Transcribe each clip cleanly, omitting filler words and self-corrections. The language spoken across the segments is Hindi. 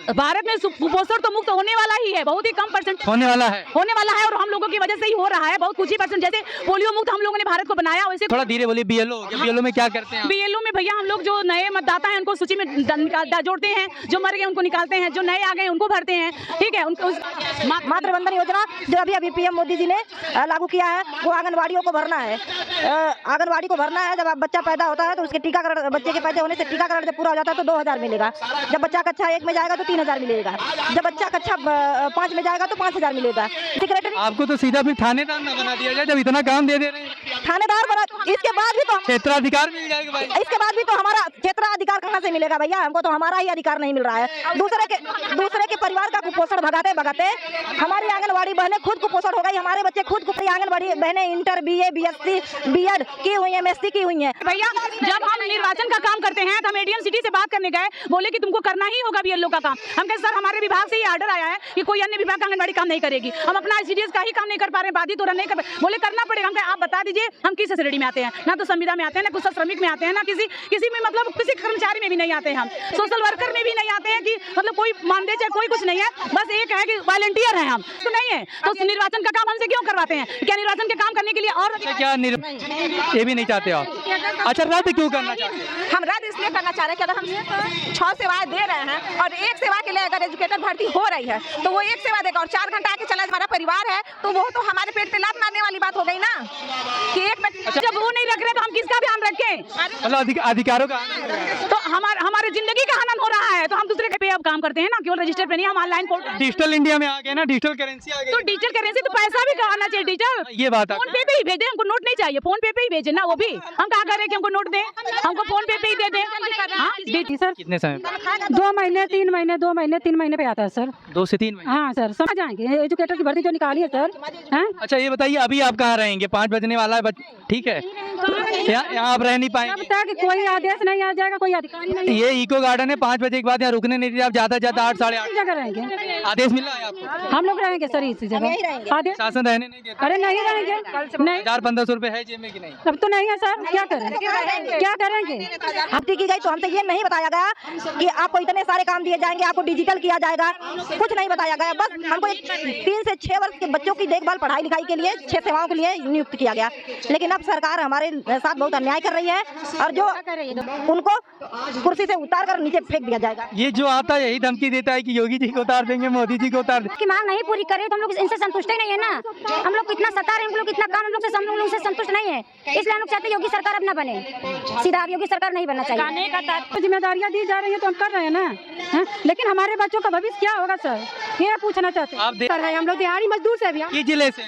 भारत में कुपोषण तो मुक्त होने वाला ही है, बहुत ही कम परसेंट होने वाला है और हम लोगों की वजह से ही हो रहा है, बहुत कुछ ही परसेंट। जैसे पोलियो मुक्त हम लोगों ने भारत को बनाया, वैसे थोड़ा धीरे बोलिए। बीएलओ में क्या करते हैं? बीएलओ में भैया हम लोग जो नए मतदाता हैं उनको सूची में जोड़ते हैं, जो मर गए उनको निकालते हैं, जो नए आ गए उनको भरते हैं, ठीक है। उनको मातृ वंदन योजना जो अभी पीएम मोदी जी ने लागू किया है, वो आंगनवाड़ियों को भरना है। आंगनवाड़ी को भरना है। जब बच्चा पैदा होता है तो उसके टीकाकरण, बच्चे के पैदा होने से टीकाकरण जब पूरा हो जाता है तो 2000 मिलेगा। जब बच्चा कक्षा 1 में जाएगा तो 3000 मिलेगा। जब बच्चा कक्षा 5 में जाएगा तो 5000 मिलेगा। सेक्रेटरी आपको तो सीधा फिर थानेदार ना बना दिया जाए जब इतना काम दे रहे हैं। थानेदार बना, इसके बाद भी तो क्षेत्राधिकार मिल जाएगा भाई। इसके बाद भी तो हमारा क्षेत्राधिकार कहाँ से मिलेगा भैया? हमको तो हमारा ही अधिकार नहीं मिल रहा है। दूसरे के परिवार का कुपोषण भगाते हमारी आंगनवाड़ी बहनें खुद कुपोषण हो गई। हमारे बच्चे खुद आंगनवाड़ी बहनें इंटर, BA, BSc, BEd की हुई है, MSc की हुई है। भैया जब हम निर्वाचन का काम करते हैं तो हम ADM सिटी से बात करने गए, बोले कि तुमको करना ही होगा बीएलओ का काम। हम कहे सर हमारे विभाग से ये ऑर्डर आया है कि कोई अन्य विभाग का आंगनवाड़ी काम नहीं करेगी, हम अपना ICDS का ही काम नहीं कर पा रहे, बाधित और नहीं कर। बोले करना पड़ेगा। हम कहे आप बता दीजिए हम किस श्रेणी में आते हैं? ना तो संविदा में आते हैं, ना कुछ श्रमिक में आते हैं, ना किसी में, मतलब किसी कर्मचारी में भी नहीं आते हैं, हम सोशल वर्कर में भी नहीं आते हैं, कि मतलब कोई मानदेय चाहे कोई कुछ नहीं है, बस एक है कि वॉलंटियर है हम, तो नहीं है। तो निर्वाचन का काम हमसे क्यों करवाते हैं? क्या निर्वाचन के काम करने के लिए और क्या ये भी नहीं चाहते आप? अच्छा रद्द क्यों करना चाहते हैं? हम रद्द इसलिए करना चाह रहे हैं कि अगर हम 6 सेवाएं दे रहे हैं और एक सेवा के लिए अगर एजुकेटर भर्ती हो रही है तो वो एक सेवा देगा और 4 घंटा आके चला हमारा परिवार है, तो वो तो हमारे पेट पे लात मारने वाली बात हो गई ना कि जब वो नहीं रख रहे तो हम किसका ध्यान रखें? मतलब अधिकारों का तो हमारे जिंदगी का हनन हो रहा है, तो हम दूसरे के पे अब काम करते हैं ना, केवल रजिस्टर पे नहीं, हम ऑनलाइन पोर्टल डिजिटल इंडिया में आ गए ना, डिजिटल करेंसी आ गई। तो डिजिटल करेंसी तो पैसा भी आना चाहिए डिजिटल। ये बात है। फोन पे ही भेजे, हमको नोट नहीं चाहिए, फोन पे ही भेजे ना। वो भी हम कहा कर रहे हैं कि हमको नोट दें, हमको फोन पे ही दे दें। सर कितने समय? 2 महीने 3 महीने 2 महीने 3 महीने पे आता है सर। 2 से 3 महीने? हाँ सर, समझ आएंगे। एजुकेटर की भर्ती जो निकाली है सर। हाँ? अच्छा ये बताइए अभी आप कहाँ रहेंगे? 5 बजने वाला है, ठीक है, यहाँ आप रह नहीं पाएंगे? अब तक कोई आदेश नहीं आ जाएगा, कोई अधिकारी नहीं। ये इको गार्डन है, 5 बजे के बाद यहाँ रुकने नहीं थे, आप ज्यादा 8 साढ़े 8 जगह रहेंगे। आदेश मिला है आपको? हम लोग रहेंगे सर इसी जगह। आदेश शासन रहने नहीं देता? अरे नहीं रहेंगे, नहीं। 1500 रुपए है जेब में कि नहीं? अब तो नहीं है सर, क्या करेंगे? भर्ती की गई तो हमसे ये नहीं बताया गया कि आपको इतने सारे काम दिए जाएंगे, आपको डिजिटल किया जाएगा, कुछ नहीं बताया गया। बस हमको 3 से 6 वर्ष के बच्चों की देखभाल पढ़ाई लिखाई के लिए 6 सेवाओं के लिए नियुक्त किया गया। लेकिन अब सरकार हमारे साथ बहुत अन्याय कर रही है और जो उनको कुर्सी से उतार कर नीचे फेंक दिया जाएगा। ये जो आता है यही धमकी देता है कि योगी जी को उतार देंगे, मोदी जी को उतार देंगे। की मांग नहीं पूरी करे तो हम लोग इनसे संतुष्ट ही नहीं है ना। हम लोग कितना सता रहे हैं, हम लोग कितना काम हम लोग से संतुष्ट नहीं है, इसलिए हम लोग चाहते हैं योगी सरकार अब ना बने, सीधा योगी सरकार नहीं बनना चाहिए। जिम्मेदारियाँ दी जा रही है तो हम कर रहे हैं ना। हाँ? लेकिन हमारे बच्चों का भविष्य क्या होगा सर, ये पूछना चाहते हैं। कर रहे हैं हम लोग दिहाड़ी मजदूर से भी। किस जिले से?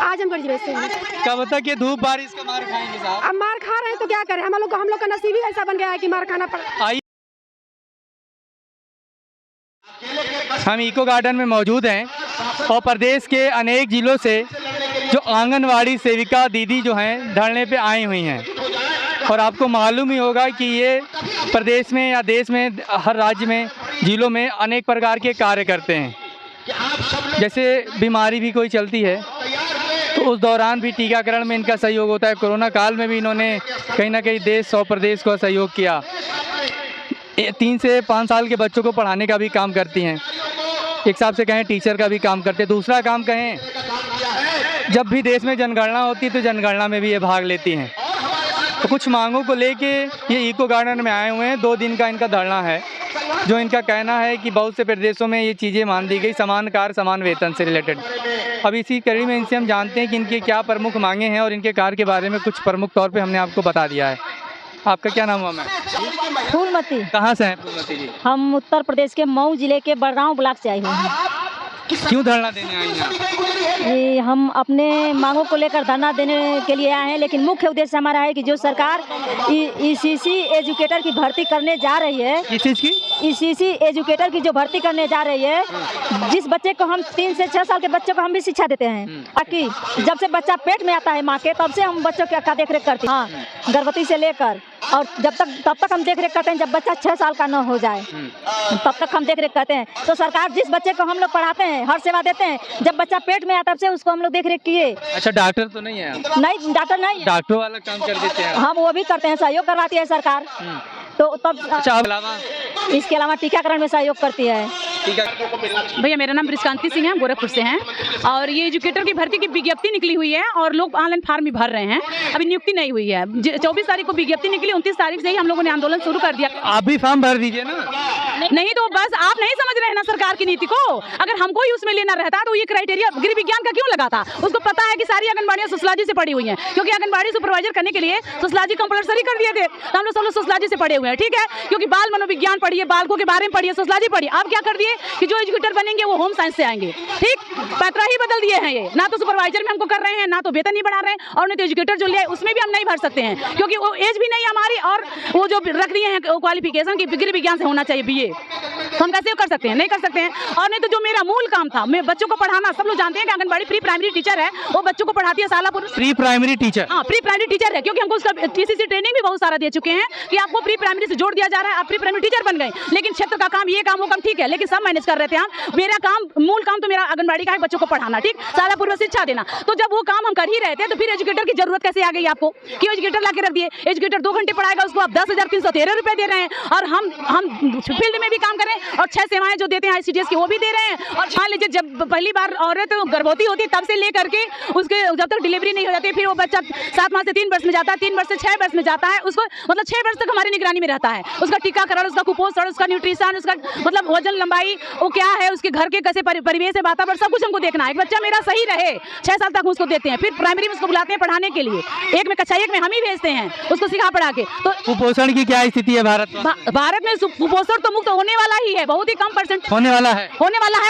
आजमगढ़ जिले से। कब तक ये धूप बारिश का मार खाएंगे साहब? अब मार खा रहे हैं तो क्या करें, हम लोग का नसीब ही ऐसा बन गया है कि मार खाना पड़ा। हम इको गार्डन में मौजूद हैं और प्रदेश के अनेक जिलों से जो आंगनवाड़ी सेविका दीदी जो हैं धरने पे आई हुई हैं, और आपको मालूम ही होगा कि ये प्रदेश में या देश में हर राज्य में जिलों में अनेक प्रकार के कार्य करते हैं। जैसे बीमारी भी कोई चलती है तो उस दौरान भी टीकाकरण में इनका सहयोग होता है। कोरोना काल में भी इन्होंने कहीं ना कहीं देश और प्रदेश को सहयोग किया। 3 से 5 साल के बच्चों को पढ़ाने का भी काम करती हैं। एक हिसाब से कहें टीचर का भी काम करते हैं। दूसरा काम कहें, जब भी देश में जनगणना होती है तो जनगणना में भी ये भाग लेती हैं। तो कुछ मांगों को लेके ये इको गार्डन में आए हुए हैं। 2 दिन का इनका धरना है, जो इनका कहना है कि बहुत से प्रदेशों में ये चीज़ें मान दी गई, समान कार्य समान वेतन से रिलेटेड। अब इसी कड़ी में इनसे हम जानते हैं कि इनके क्या प्रमुख मांगे हैं और इनके कार्य के बारे में कुछ प्रमुख तौर पे हमने आपको बता दिया है। आपका क्या नाम हुआ मैम? फूलमती। कहाँ से हैं फूलमती जी? हम उत्तर प्रदेश के मऊ जिले के बड़गांव ब्लॉक से आए हुए हैं। क्यों धरना देने आई हैं? ये हम अपने मांगों को लेकर धरना देने के लिए आए हैं, लेकिन मुख्य उद्देश्य हमारा है कि जो सरकार ECC एजुकेटर की भर्ती करने जा रही है, किस चीज़ की? ECC एजुकेटर की जो भर्ती करने जा रही है, जिस बच्चे को हम 3 से 6 साल के बच्चे को हम भी शिक्षा देते हैं, ताकि जब से बच्चा पेट में आता है माँ के, तब से हम बच्चों का देख रेख करते हैं। हाँ, गर्भवती से लेकर और तब तक हम देख रेख करते हैं। जब बच्चा 6 साल का न हो जाए तब तक हम देख रेख करते हैं। तो सरकार जिस बच्चे को हम लोग पढ़ाते हैं, हर सेवा देते हैं, जब बच्चा पेट में आता तब से उसको हम लोग देख रेख किए। अच्छा डॉक्टर तो नहीं है? नहीं, डॉक्टर नहीं, डॉक्टर वाला काम कर देते हैं हम वो भी करते हैं, सहयोग करवाती है सरकार। तो तब अच्छा, इसके अलावा टीकाकरण में सहयोग करती है। भैया मेरा नाम ब्रिजकांति सिंह है, गोरखपुर से हैं। और ये एजुकेटर की भर्ती की विज्ञप्ति निकली हुई है और लोग ऑनलाइन फार्म भी भर रहे हैं, अभी नियुक्ति नहीं हुई है। 24 तारीख को विज्ञप्ति निकली, 29 तारीख से ही हम लोगों ने आंदोलन शुरू कर दिया। आप भी फॉर्म भर दीजिए ना। नहीं तो बस आप नहीं समझ रहे हैं ना सरकार की नीति को। अगर हमको ही उसमें लेना रहता तो ये क्राइटेरिया गृह विज्ञान का क्यों लगा था? उसको पता है कि सारी आंगनबाड़ियां सोशलॉजी से पढ़ी हुई हैं, क्योंकि आंगनबाड़ी सुपरवाइजर करने के लिए सोशलॉजी कंपलसरी कर दिए थे, तो हम लोग सब लोग सोशलॉजी से पढ़े हुए हैं, ठीक है। क्योंकि बाल मनोविज्ञान पढ़िए, बालकों के बारे में पढ़िए, सोशलॉजी पढ़िए। अब क्या कर दिए कि जो एजुकेटर बनेंगे वो होम साइंस से आएंगे, ठीक। पैतरा ही बदल दिए हैं ये, ना तो सुपरवाइजर में हमको कर रहे हैं, ना तो वेतन नहीं बढ़ा रहे हैं, और नहीं तो एजुकेटर जो लिया है उसमें भी हम नहीं भर सकते हैं, क्योंकि वो एज भी नहीं है हमारी, और वो जो रख दिए हैं क्वालिफिकेशन की गृह विज्ञान से होना चाहिए BA, तो हम कैसे कर सकते हैं? नहीं कर सकते हैं। और नहीं तो जो मेरा मूल काम था, मैं बच्चों को पढ़ाना, सब लोग जानते हैं कि आंगनबाड़ी प्री प्राइमरी टीचर है, वो बच्चों को पढ़ाती है सालापुर। Pre primary teacher? हाँ, प्री प्राइमरी टीचर है, क्योंकि हमको उसका TCC ट्रेनिंग भी बहुत सारा दे चुके हैं कि आपको प्री प्राइमरी से जोड़ दिया जा रहा है, आप प्री प्राइमरी टीचर बन गए। लेकिन क्षेत्र का काम, ये काम, वो काम, ठीक है, लेकिन सब मैनेज कर रहे थे हम। मेरा काम, मूल काम तो मेरा आंगनबाड़ी का है, बच्चों को पढ़ाना, ठीक, सालापुर में शिक्षा देना। तो जब वो काम हम कर ही रहे थे तो फिर एजुकेटर की जरूरत कैसे आ गई आपको कि एजुकेटर ला के रख दिए? एजुकेटर 2 घंटे पढ़ाएगा, उसको आप 10,313 रुपए दे रहे हैं, और हम फील्ड में भी काम करें और 6 सेवाएं जो देते हैं ICDS की वो भी दे रहे हैं। और मान लीजिए जब पहली बार औरत गर्भवती होती है तब से लेकर के उसके जब तक डिलीवरी नहीं हो जाती, फिर वो बच्चा 7 माह से 3 वर्ष में जाता है, 3 वर्ष से 6 वर्ष में जाता है, उसको मतलब 6 वर्ष तक हमारी निगरानी में रहता है। उसका टीकाकरण, उसका कुपोषण, उसका न्यूट्रिशन, उसका मतलब वजन, लंबाई, वो क्या है, उसके घर के कैसे परिवेश है, वातावरण, सब कुछ हमको देखना है। एक बच्चा मेरा सही रहे, 6 साल तक उसको देते हैं। फिर प्राइमरी में उसको बुलाते हैं पढ़ाने के लिए, एक में कक्षा 1 में हम ही भेजते हैं उसको सिखा पढ़ा के। तो कुपोषण की क्या स्थिति है भारत में? भारत में कुपोषण तो मुक्त होने वाला ही है, बहुत ही कम परसेंट होने वाला है,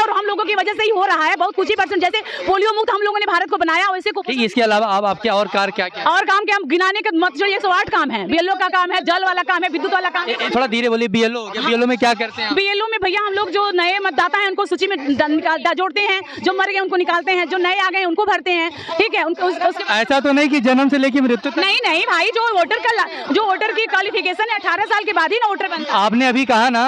और हम लोगों की वजह से ही हो रहा है, बहुत कुछ ही परसेंट। जैसे पोलियो मुक्त हम लोगों ने भारत को बनाया, वैसे इसके अलावा अब आपके और कार्य क्या क्या? और काम के हम गिनाने के मत जो 108 काम है, BLO का काम है, जल वाला काम है, विद्युत वाला काम है। थोड़ा धीरे बोलिए। BLO हो गया, BLO में क्या करते हैं? BLO में भैया हम लोग जो नए मतदाता हैं उनको सूची में जोड़ते हैं, जो मर गए उनको निकालते हैं, जो नए आ गए उनको भरते हैं, ठीक है। ऐसा तो नहीं कि जन्म से लेकर मृत्यु तक? नहीं भाई, जो वोटर की क्वालिफिकेशन है 18 साल के बाद ही ना वोटर बनता है। आपने अभी कहा ना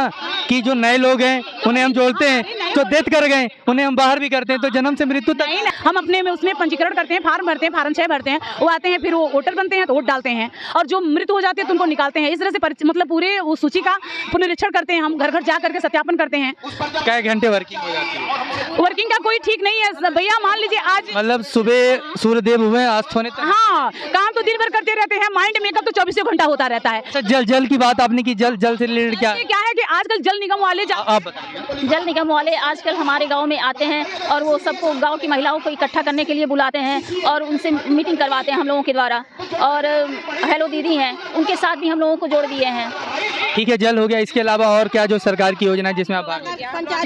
कि जो नए लोग हैं उन्हें हम जोड़ते हैं, जो डेथ कर गए उन्हें हम बाहर भी करते हैं, तो जन्म से मृत्यु तक नहीं, हम अपने में उसमें पंजीकरण करते हैं, फार्म भरते हैं, फार्म 6 भरते हैं, वो आते हैं, फिर वो वोटर बनते हैं तो वोट डालते हैं, और जो मृत्यु हो जाती है तो उनको निकालते हैं। इस तरह से मतलब पूरे उस सूची का पुनरीक्षण करते हैं, हम घर घर जा करके सत्यापन करते हैं। क्या घंटे वर्किंग हो जाती है? वर्किंग का कोई ठीक नहीं है भैया। मान लीजिए आज मतलब सुबह सूर्यदेव हुए अस्त होने तक? हाँ, काम तो दिन भर करते रहते हैं, माइंड मेकअप तो 24 घंटा होता रहता है। अच्छा, जल की बात आपने की, जल से रिलेटेड क्या है कि आजकल जल निगम वाले जल निगम वाले आजकल हमारे गांव में आते हैं और वो सबको, गांव की महिलाओं को इकट्ठा करने के लिए बुलाते हैं और उनसे मीटिंग करवाते हैं हम लोगों के द्वारा। और हेलो दीदी हैं, उनके साथ भी हम लोगों को जोड़ दिए हैं। ठीक है, जल हो गया। इसके अलावा और क्या जो सरकार की योजना है जिसमें आप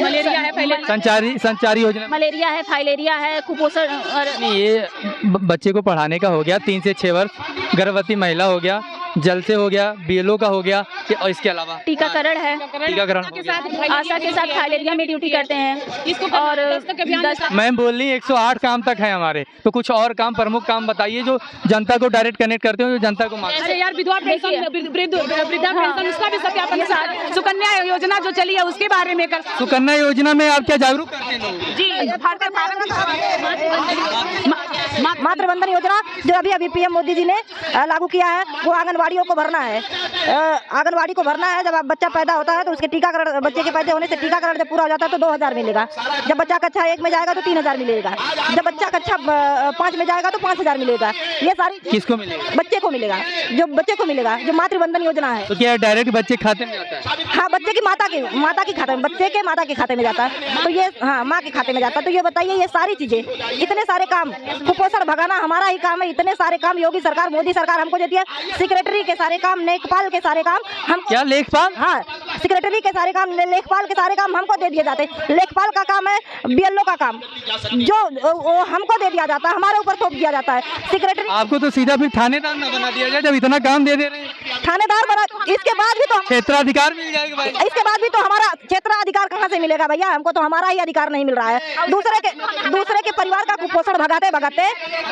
मलेरिया है, पहले संचारी योजना, मलेरिया है, फाइलेरिया है, कुपोषण, और ये बच्चे को पढ़ाने का हो गया 3 से 6 वर्ष, गर्भवती महिला हो गया, जल से हो गया, BLO का हो गया, और इसके अलावा टीकाकरण है, टीकाकरण हो गया। आशा के साथ फाइलेरिया में ड्यूटी करते हैं। और मैम बोल रही 108 काम तक है हमारे, तो कुछ और काम, प्रमुख काम बताइए जो जनता को डायरेक्ट कनेक्ट करते हो, जो जनता को मांगते हैं। यार विधवा पेंशन, वृद्धा पेंशन, उसका भी सत्यापन, सुकन्या योजना जो चली है उसके बारे में कर। सुकन्या योजना में आप क्या जागरूक करते हैं? जी, मातृवंदन योजना जो अभी PM मोदी जी ने लागू किया है, वो आंगनवाड़ियों को भरना है। आंगनवाड़ी को भरना है। जब आप बच्चा पैदा होता है तो उसके टीकाकरण, बच्चे के पैदा होने से टीकाकरण जब पूरा हो जाता है तो 2000 मिलेगा। जब बच्चा कक्षा 1 में जाएगा तो 3000 मिलेगा। जब बच्चा कक्षा 5 में जाएगा तो 5000 मिलेगा। ये सारी किसको मिलेगा? बच्चे को मिलेगा, जो बच्चे को मिलेगा, जो मातृवंदन योजना है। तो क्या डायरेक्ट बच्चे खाते में जाता है? हाँ, बच्चे की माता के खाते में, बच्चे के माता के खाते में जाता है, तो ये हाँ माँ के खाते में जाता है। तो ये बताइए, ये सारी चीजें, इतने सारे काम, कुपोषण भगाना हमारा ही काम है। इतने सारे काम योगी सरकार, मोदी सरकार हमको देती है। सेक्रेटरी के सारे काम, लेखपाल के सारे काम हम, क्या लेखपाल? हाँ, सेक्रेटरी के सारे काम, लेखपाल के सारे काम हमको दे दिए जाते हैं। लेखपाल का काम है, BLO का काम जो वो हमको दे दिया जाता है, हमारे ऊपर थोप दिया जाता है। सेक्रेटरी आपको तो सीधा फिर थानेदार ना बना दिया जाए जब इतना काम दे रहे हैं। थानेदार बना, इसके बाद भी तो क्षेत्राधिकार मिल जाएगा भाई। इसके बाद भी तो हमारा क्षेत्राधिकार कहाँ से मिलेगा भैया? हमको तो हमारा ही अधिकार नहीं मिल रहा है। दूसरे के परिवार का कुपोषण भगाते भगाते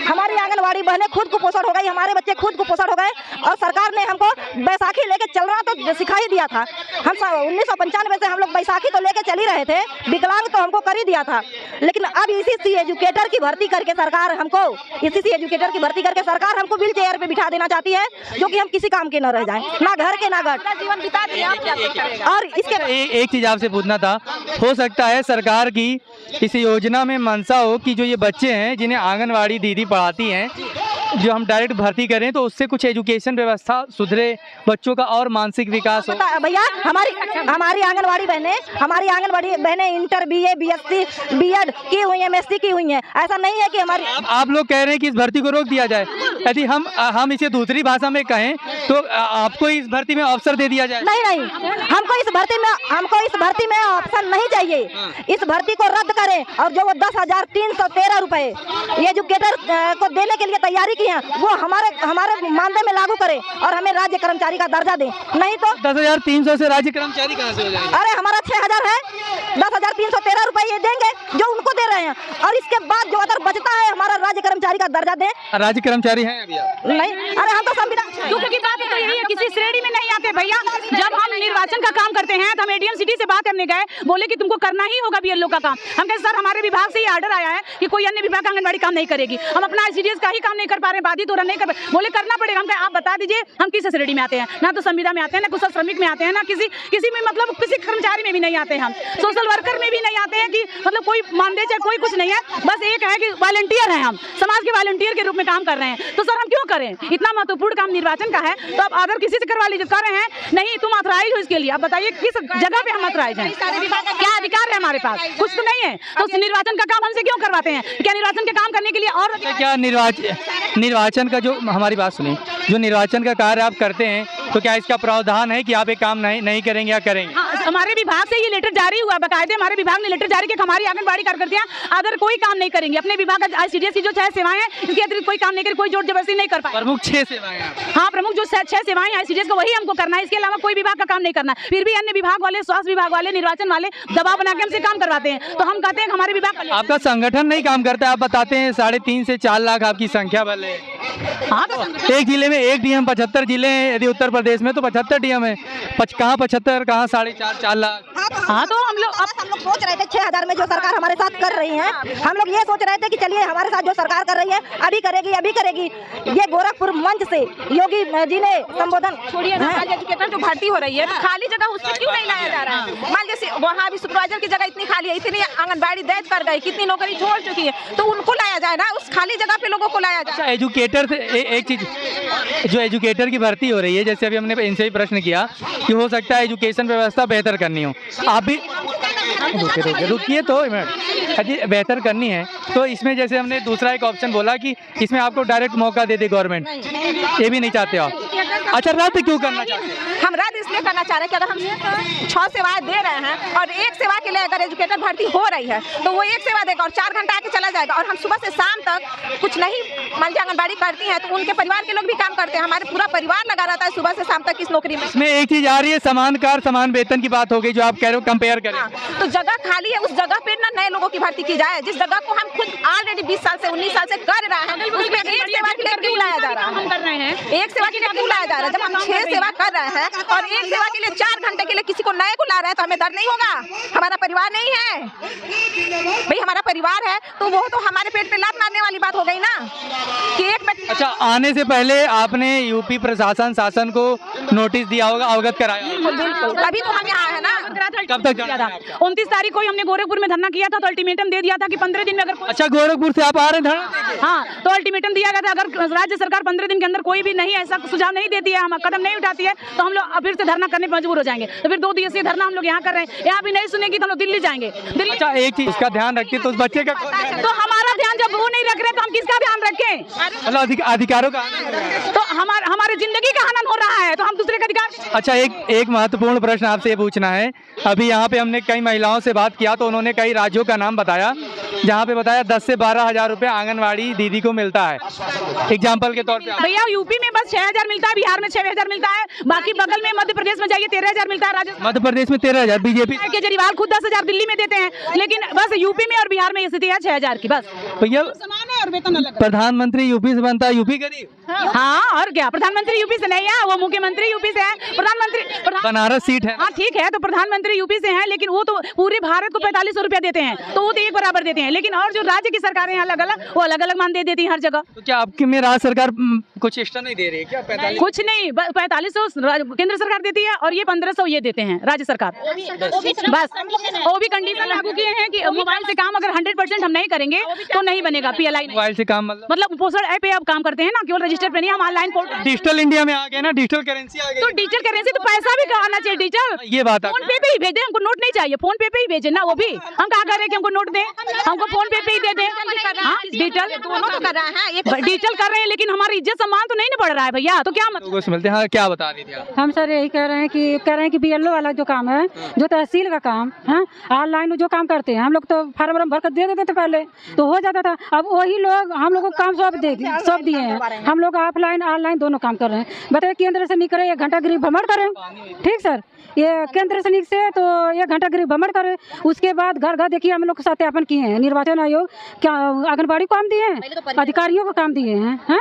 हमारी आंगनवाड़ी बहनें खुद कुपोषण हो गई, हमारे बच्चे खुद कुपोषण हो गए। और सरकार ने हमको बैसाखी लेके चल रहा तो सिखा ही दिया था। हम 1995 से हम लोग बैसाखी तो लेके चल ही रहे थे, विकलांग तो हमको कर ही दिया था, लेकिन अब इसी एजुकेटर की भर्ती करके सरकार हमको सरकार हमको व्हील चेयर पे बिठा देना चाहती है, जो कि हम किसी काम के न रह जाएं, ना घर के ना घर जीवन बिता दिया। और इसके एक चीज आपसे पूछना था, हो सकता है सरकार की इस योजना में मंशा हो कि जो ये बच्चे हैं जिन्हें आंगनवाड़ी दीदी पढ़ाती हैं, जो हम डायरेक्ट भर्ती करें तो उससे कुछ एजुकेशन व्यवस्था सुधरे, बच्चों का और मानसिक विकास हो। भैया हमारी आंगनवाड़ी बहनें इंटर BA BSc B.Ed की हुई है, MSc की हुई है। ऐसा नहीं है कि हमारी आप लोग कह रहे हैं कि इस भर्ती को रोक दिया जाए, यदि हम इसे दूसरी भाषा में कहें तो आपको इस भर्ती में अवसर दे दिया जाए। नहीं, हमको इस भर्ती में ऑप्शन नहीं चाहिए। इस भर्ती को रद्द करें और जो वो 10,313 रुपए एजुकेटर को देने के लिए तैयारी की है, वो हमारे मानदेय में लागू करें और हमें राज्य कर्मचारी का दर्जा दें। नहीं तो 10,300 से राज्य कर्मचारी कहाँ से हो जाएंगे? अरे हमारा 6,000 है, 10,313 रुपए ये देंगे जो उनको दे रहे हैं, और इसके बाद जो अगर बचता है हमारा राज्य कर्मचारी का दर्जा दें। राज्य कर्मचारी हैं अभी आप? नहीं, अरे हम तो संविधान दुख की बात तो यही है, किसी श्रेणी में नहीं आते भैया। जब हम निर्वाचन का काम करते हैं तो हम ADM सिटी से बात करने गए, बोले कि तुमको करना ही होगा BLO का काम। हम कहे सर हमारे विभाग से ये आर्डर आया है कि कोई अन्य विभाग आंगनबाड़ी काम नहीं करेगी, हम अपना ICDS का ही काम नहीं कर पा रहे, बाधित हो रहा नहीं कर पा, बोले करना पड़ेगा। हम कहे आप बता दीजिए हम किस श्रेणी में आते हैं, ना तो संविदा में आते हैं, ना कुशल श्रमिक में आते हैं, ना किसी में मतलब किसी कर्मचारी में भी नहीं आते हैं, हम सोशल वर्कर में भी नहीं आते हैं कि मतलब कोई मानदेय चाहे कोई कुछ नहीं है, बस एक है कि वॉलंटियर हैं, हम समाज के वॉलंटियर के रूप में काम कर रहे हैं। तो सर हम क्यों करें, इतना महत्वपूर्ण काम निर्वाचन का है तो आप अगर किसी से करवा लीजिए, कर रहे हैं नहीं तुम ऑथराइज हो इसके लिए, आप बताइए किस जगह पे हम ऑथराइज हैं, क्या अधिकार है हमारे पास, कुछ तो नहीं है। तो निर्वाचन का काम हमसे क्यों करवाते हैं, क्या निर्वाचन के काम करने के लिए और क्या निर्वाचन का जो हमारी बात सुनिए, जो निर्वाचन का कार्य आप करते हैं तो क्या इसका प्रावधान है कि आप एक काम नहीं करेंगे या करेंगे? हाँ, हमारे विभाग से ये लेटर जारी हुआ, बकायदे हमारे विभाग ने लेटर जारी किया, हमारी आंगनबाड़ी कार्यकर्तियां अगर कोई काम नहीं करेंगे, अपने विभाग का ICDS की जो 6 सेवाएं हैं इसके अतिरिक्त कोई काम नहीं करे, कोई जोर जबरदस्ती नहीं कर पाए। प्रमुख 6 सेवाएं? हाँ, प्रमुख जो 6 सेवाएं ICDS को वही हमको करना है, इसके अलावा कोई विभाग का काम नहीं करना। फिर भी अन्य विभाग वाले, स्वास्थ्य विभाग वाले, निर्वाचन वाले दबाव बना के हमसे काम करवाते हैं, तो हम कहते हैं हमारे विभाग आपका संगठन नहीं काम करता है, आप बताते हैं 3.5 से 4 लाख आपकी संख्या बल है। हाँ, एक जिले में एक DM, 75 जिले हैं, यदि उत्तर प्रदेश में तो 75 DM है, कहाँ 75 कहाँ 4.5 लाख। हाँ, तो हम लोग सोच रहे थे 6,000 में जो सरकार हमारे साथ कर रही है, हम लोग ये सोच रहे थे कि चलिए हमारे साथ जो सरकार कर रही है अभी करेगी। ये गोरखपुर मंच से योगी जी ने संबोधन छोड़िए ना, आज एजुकेटर जो भर्ती हो रही है तो खाली जगह उसमें क्यों नहीं लाया जा रहा है? मान लीजिए वहाँ भी सुपरवाइजर की जगह इतनी खाली है, इतनी आंगनबाड़ी दैज कर गई, कितनी नौकरी छोड़ चुकी है, तो उनको लाया जाए ना, उस खाली जगह पे लोगों को लाया जाए। अच्छा, एजुकेटर से एक चीज, जो एजुकेटर की भर्ती हो रही है, जैसे अभी हमने इनसे भी प्रश्न किया कि हो सकता है एजुकेशन व्यवस्था बेहतर करनी हो, आप भी रुकिए तो बेहतर करनी है, तो इसमें जैसे हमने दूसरा एक ऑप्शन बोला कि इसमें आपको डायरेक्ट मौका दे दे गवर्नमेंट, ये भी नहीं चाहते आप? अच्छा, रद्द क्यों करना चाहते हैं? हम रद्द इसलिए करना चाह रहे हैं कि अगर हम 6 सेवाएं दे रहे हैं और एक सेवा के लिए अगर एजुकेटर भर्ती हो रही है तो वो एक सेवा देगा और 4 घंटा आके चला जाएगा, और हम सुबह से शाम तक कुछ नहीं मान लीजिए आंगनबाड़ी करती हैं तो उनके परिवार के लोग भी काम करते हैं, हमारे पूरा परिवार लगा रहता है सुबह से शाम तक इस नौकरी में। इसमें एक चीज आ रही है, समान कार्य समान वेतन की बात हो गई, जो आप कह रहे हो कंपेयर करें। तो जगह खाली है, उस जगह पे ना नए लोगों की भर्ती की जाए, जिस जगह को हम खुद ऑलरेडी 20 साल से 19 साल से कर रहे हैं, उसमें एक सेवा के लिए क्यों लाया जा रहा है? हम कर रहे हैं एक सेवा के लिए क्यों लाया जा रहा है? जब हम 6 सेवा कर रहे हैं और एक सेवा के लिए 4 घंटे के लिए किसी को नए को ला रहे हैं तो हमें डर नहीं होगा? हमारा परिवार नहीं है भाई, हमारा परिवार है तो वो तो हमारे पेट पे लात मारने वाली बात हो गई ना कि एक। अच्छा, आने से पहले आपने यूपी प्रशासन शासन को नोटिस दिया होगा, अवगत कराया होगा? बिल्कुल, तभी तो हम यहाँ है ना। कब तक किया था? 29 तारीख को ही हमने गोरखपुर में धरना किया था, तो अल्टीमेटम दे दिया था कि 15 दिन में अगर अच्छा, गोरखपुर से आप आ रहे हैं? हाँ, तो अल्टीमेटम दिया गया था अगर राज्य सरकार 15 दिन के अंदर कोई भी नहीं ऐसा सुझाव नहीं देती है, हम कदम नहीं उठाती है, तो हम लोग फिर से धरना करने पर मजबूर हो जाएंगे। तो फिर 2 दिवसीय धरना हम लोग यहाँ कर रहे हैं, यहाँ भी नहीं सुनेगी तो हम लोग दिल्ली जाएंगे। दिल्ली। अच्छा, एक चीज का ध्यान रखिए, तो उस बच्चे का तो हमारा ध्यान जब वो नहीं रख रहे तो हम किसका ध्यान रखें? मतलब अधिकारों का, तो हमारे जिंदगी का हनन हो रहा है, तो हम दूसरे का अधिकार। अच्छा, एक महत्वपूर्ण प्रश्न आपसे ये पूछना है, अभी यहाँ पे हमने कई महिलाओं से बात किया तो उन्होंने कई राज्यों का नाम बताया, जहाँ पे बताया 10 से 12 हजार रुपए आंगनवाड़ी दीदी को मिलता है, एग्जाम्पल के तौर पे। भैया यूपी में बस 6,000 मिलता है, बिहार में 6,000 मिलता है, बाकी बगल में मध्य प्रदेश में जाइए 13,000 मिलता है, राजस्थान मध्य प्रदेश में 13,000, बीजेपी केजरीवाल खुद 10,000 दिल्ली में देते हैं, लेकिन बस यूपी में और बिहार में स्थिति है 6,000 की बस। भैया प्रधानमंत्री यूपी से बनता है, यूपी गरीब हाँ और क्या, प्रधानमंत्री यूपी से नहीं है, वो मुख्यमंत्री यूपी से है, बनारस सीट है। हाँ ठीक है, तो प्रधानमंत्री यूपी से हैं, लेकिन वो तो पूरे भारत को 4500 रुपया देते हैं, तो वो तो एक बराबर देते हैं। लेकिन और जो राज्य की सरकारें हैं अलग अलग, वो अलग अलग मान दे देती हैं हर जगह। तो क्या आपके में राज्य सरकार कुछ एक्स्ट्रा नहीं दे रही है क्या? 45 कुछ नहीं, 4500 केंद्र सरकार देती है और ये 1500 ये देते हैं राज्य सरकार। बस वो भी कंडीशन लागू किए हैं कि मोबाइल से काम अगर 100% हम नहीं करेंगे तो नहीं बनेगा PLI। मोबाइल से काम मतलब पोस्टर ऐप पे अब काम करते हैं ना, केवल रजिस्टर पे नहीं, हम ऑनलाइन डिजिटल इंडिया में आ गए ना, डिजिटल करेंसी आ गई। तो डिजिटल करेंसी तो पैसा भी आना चाहिए डिजिटल। ये बात फोन पे ही भेजे, हमको नोट नहीं चाहिए, फोन पे ही भेजे ना। वो भी हम कहा कर रहे हैं कि हमको नोट दें, हमको फोन पे ही दे दें। हाँ डिजिटल दोनों तो कर रहे हैं, डिजिटल कर रहे हैं, लेकिन हमारी इज्जत सम्मान तो नहीं ना बढ़ रहा है भैया। तो क्या लोगों से मिलते हैं। हाँ क्या बता रही थी आप? हम सर यही कह रहे हैं कि BLO वाला जो काम है, जो तहसील का काम है, ऑनलाइन जो काम करते हैं, हम लोग तो फार्म भर कर दे देते थे पहले, तो हो जाता था। अब वही लोग हम लोग को काम सौंप दिए हैं, हम लोग ऑफलाइन ऑनलाइन दोनों काम कर रहे हैं। बताइए केंद्र से निकले 1 घंटा गरीब भ्रमण करें, ठीक सर, ये केंद्र से निकले तो 1 घंटा गरीब भ्रमण करें, उसके बाद घर घर देखिए हम लोग सत्यापन किए हैं, निर्वाचन आयोग क्या आंगनबाड़ी को काम दिए हैं, अधिकारियों को काम दिए हैं।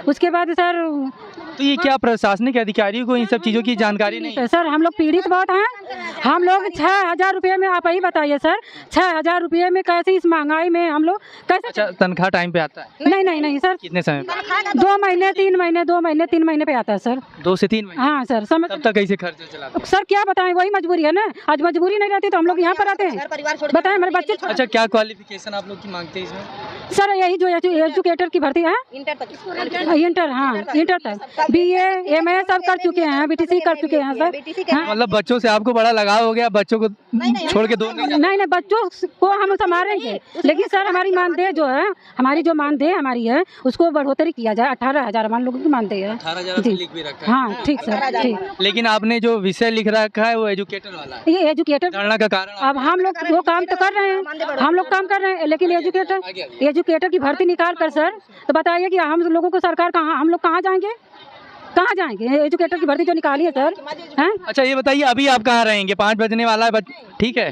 उसके बाद सर तो ये क्या प्रशासनिक अधिकारियों को इन सब चीज़ों की जानकारी नहीं है? सर हम लोग पीड़ित बहुत हैं। हम लोग 6000 रुपये में, आप ही बताइए सर, 6000 रुपये में कैसे इस महंगाई में हम लोग कैसे? अच्छा तनख्वाह टाइम पे आता है? नहीं सर। कितने समय पे? 2 महीने 3 महीने 2 महीने 3 महीने पे आता है सर। 2 से 3 महीने? हाँ सर। समझ तब तक कैसे खर्च चलाते? सर क्या बताएं, वही मजबूरी है ना। आज मजबूरी नहीं रहती तो हम लोग यहाँ पर आते हैं। बताएं हमारे बच्चे। अच्छा क्या क्वालिफिकेशन आप लोग की मांगते हैं इसमें? सर यही जो एजुकेटर की भर्ती है, इंटर तक BA MA सब कर चुके हैं, BTC कर चुके हैं सर। मतलब बच्चों से आपको बड़ा लगाव हो गया, बच्चों को छोड़ के दूर नहीं, बच्चों को हम संभालेंगे, लेकिन सर हमारी मानदेय जो है, हमारी जो मानदेय हमारी है उसको बढ़ोतरी किया जाए। 18,000 मान लोगों की मानदेय है। 18,000 लिख भी रखा है। हाँ ठीक सर, ठीक। लेकिन आपने जो विषय लिख रखा है वो एजुकेटर वाला है। ये एजुकेटर धरना का कारण अब हम लोग वो काम तो कर रहे हैं, हम लोग काम कर रहे हैं, लेकिन एजुकेटर की भर्ती निकाल कर सर, तो बताइए कि हम लोगों को सरकार कहाँ, हम लोग कहाँ जाएंगे? एजुकेटर की भर्ती जो निकाली है सर, हैं? अच्छा ये बताइए अभी आप कहाँ रहेंगे? 5 बजने वाला है, ठीक है,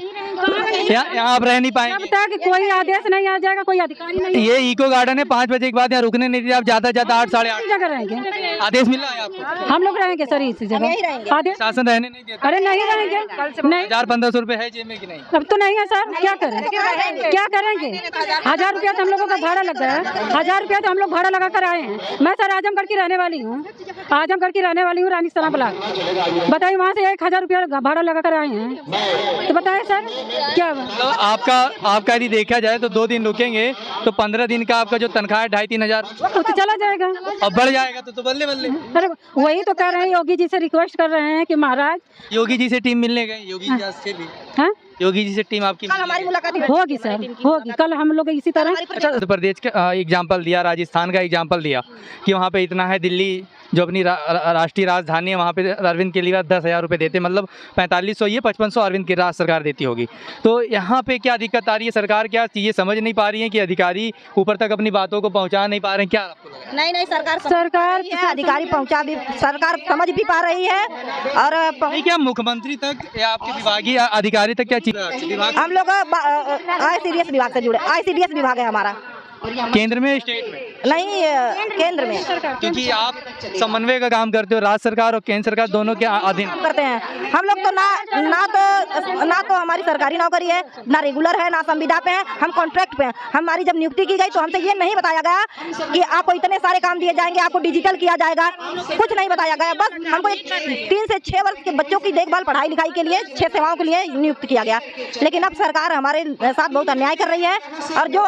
यहाँ आप रह नहीं पाएंगे? कि कोई आदेश नहीं आ जाएगा, कोई अधिकारी नहीं। ये इको गार्डन है, 5 बजे के बाद यहाँ रुकने नहीं दिया, आप ज्यादा 8 साढ़े 8 जगह रहेंगे। आदेश मिला है आपको? हम लोग रहेंगे सर इसी जगह। आदेश शासन रहने नहीं देता? अरे नहीं रहेंगे, नहीं। 1500 रुपए है जेब में कि नहीं? अब तो नहीं है सर, क्या करें? 1000 रुपया तो हम लोगों का भाड़ा लग गया है। 1000 रुपया तो हम लोग भाड़ा लगा कर आए हैं। मैं सर आजमगढ़ की रहने वाली हूँ, रानी सना ब्लॉक। बताइए वहाँ से 1000 रुपया भाड़ा लगा कर आए हैं, तो बताए सर क्या? तो आपका यदि देखा जाए तो 2 दिन रुकेंगे तो 15 दिन का आपका जो तनख्वाह है 2,500-3 हजार वो तो चला जाएगा, अब बढ़ जाएगा तो बल्ले बल्ले। अरे वही तो कर रहे हैं, योगी जी से रिक्वेस्ट कर रहे हैं कि महाराज। योगी जी से टीम मिलने गए, योगी जी से भी? हाँ योगी जी से टीम आपकी हमारी मुलाकात होगी सर, होगी। कल हम लोग इसी तरह। अच्छा उत्तर प्रदेश का एग्जाम्पल दिया, राजस्थान का एग्जाम्पल दिया कि वहाँ पे इतना है, दिल्ली जो अपनी राष्ट्रीय राजधानी है वहाँ पे अरविंद केजरीवाल 10,000 रुपये देते, मतलब 4500 ये 5500 अरविंद की राज्य सरकार देती होगी। तो यहाँ पे क्या दिक्कत आ रही है? सरकार क्या चीज़ें समझ नहीं पा रही है कि अधिकारी ऊपर तक अपनी बातों को पहुँचा नहीं पा रहे हैं? क्या आपको लग रहा है? नहीं सरकार अधिकारी पहुंचा भी, सरकार समझ भी पा रही है। और नहीं क्या मुख्यमंत्री तक या आपके विभागीय अधिकारी तक क्या चीज़? हम लोग ICDS विभाग से जुड़े, ICDS विभाग है हमारा। केंद्र में, स्टेट में? नहीं, केंद्र में, क्योंकि आप समन्वय का काम करते हो, राज्य सरकार और केंद्र सरकार दोनों के अधीन करते हैं हम लोग। तो ना तो हमारी सरकारी नौकरी है, ना रेगुलर है, ना संविदा पे है, हम कॉन्ट्रैक्ट पे हैं। हमारी जब नियुक्ति की गई तो हमसे ये नहीं बताया गया कि आपको इतने सारे काम दिए जाएंगे, आपको डिजिटल किया जाएगा, कुछ नहीं बताया गया। बस हमको 3 से 6 वर्ष के बच्चों की देखभाल पढ़ाई लिखाई के लिए 6 सेवाओं के लिए नियुक्त किया गया। लेकिन अब सरकार हमारे साथ बहुत अन्याय कर रही है, और जो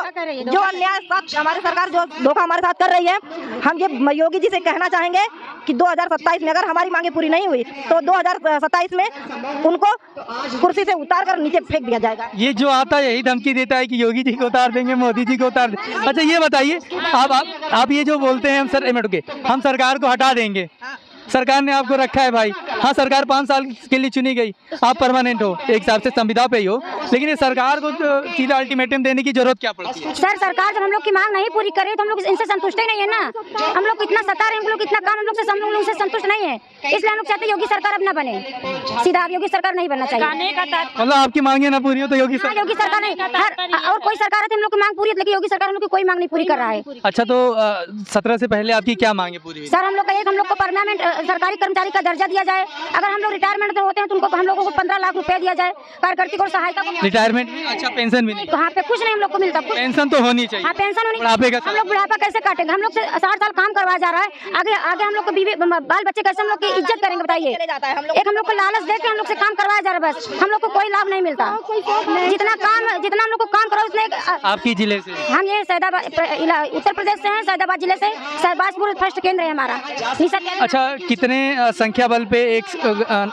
अन्याय साथ हमारी सरकार जो धोखा हमारे साथ कर रही है, हम ये योगी जी से कहना चाहेंगे कि 2027 में अगर हमारी मांगे पूरी नहीं हुई तो 2027 में उनको कुर्सी से उतार कर नीचे फेंक दिया जाएगा। ये जो आता है यही धमकी देता है कि योगी जी को उतार देंगे, मोदी जी को उतार देंगे। अच्छा ये बताइए आप ये जो बोलते हैं हम सरकार को हटा देंगे, सरकार ने आपको रखा है भाई। हाँ, सरकार 5 साल के लिए चुनी गई, आप परमानेंट हो, एक हिसाब से संविदा पे ही हो, लेकिन ये सरकार को सीधा अल्टीमेटम देने की जरूरत क्या पड़ती है? सर सरकार जब हम लोग की मांग नहीं पूरी करे तो हम लोग इनसे संतुष्ट ही नहीं है ना। हम लोग कितना सता रहे हैं, हम लोग कितना काम हम लोग से संतुष्ट नहीं है, इसलिए हम लोग चाहते हैं योगी सरकार अब ना बने, सीधा योगी सरकार नहीं बनना चाहिए। मतलब आपकी मांगे ना पूरी हो तो योगी हाँ, योगी सरकार नहीं, और कोई सरकार है तो हम लोग की मांग पूरी है, लेकिन योगी सरकार हम लोग की कोई मांग नहीं पूरी कर रहा है। अच्छा, तो 17 से पहले आपकी क्या मांगे पूरी हुई? सर हम लोग को परमानेंट सरकारी कर्मचारी का दर्जा दिया जाए, अगर हम लोग रिटायरमेंट होते हैं तो उनको हम लोगों को 15 लाख रुपए दिया जाए, कार्यकर्ती को सहायता। रिटायरमेंट में अच्छा पेंशन भी नहीं? वहाँ पे कुछ नहीं हम लोग को मिलता। पेंशन तो होनी चाहिए। हाँ, पेंशन होनी। बुढ़ापे का हम लोग बुढ़ापा कैसे काटेंगे? हम लोग से 60 साल काम करवाया जा रहा है, आगे हम लोग को बीवी बाल बच्चे कैसे हम लोग की इज्जत करेंगे बताइए? एक हम लोग को लालच देके हम लोग से काम करवाया जा रहा है, बस हम लोग को कोई लाभ नहीं मिलता। जितना हम लोग को काम करो उतने। आपकी जिले से? हम ये उत्तर प्रदेश से हैं, सैदाबाद जिले से, सहबाजपुर फर्स्ट केंद्र है हमारा। अच्छा, कितने संख्या बल पे एक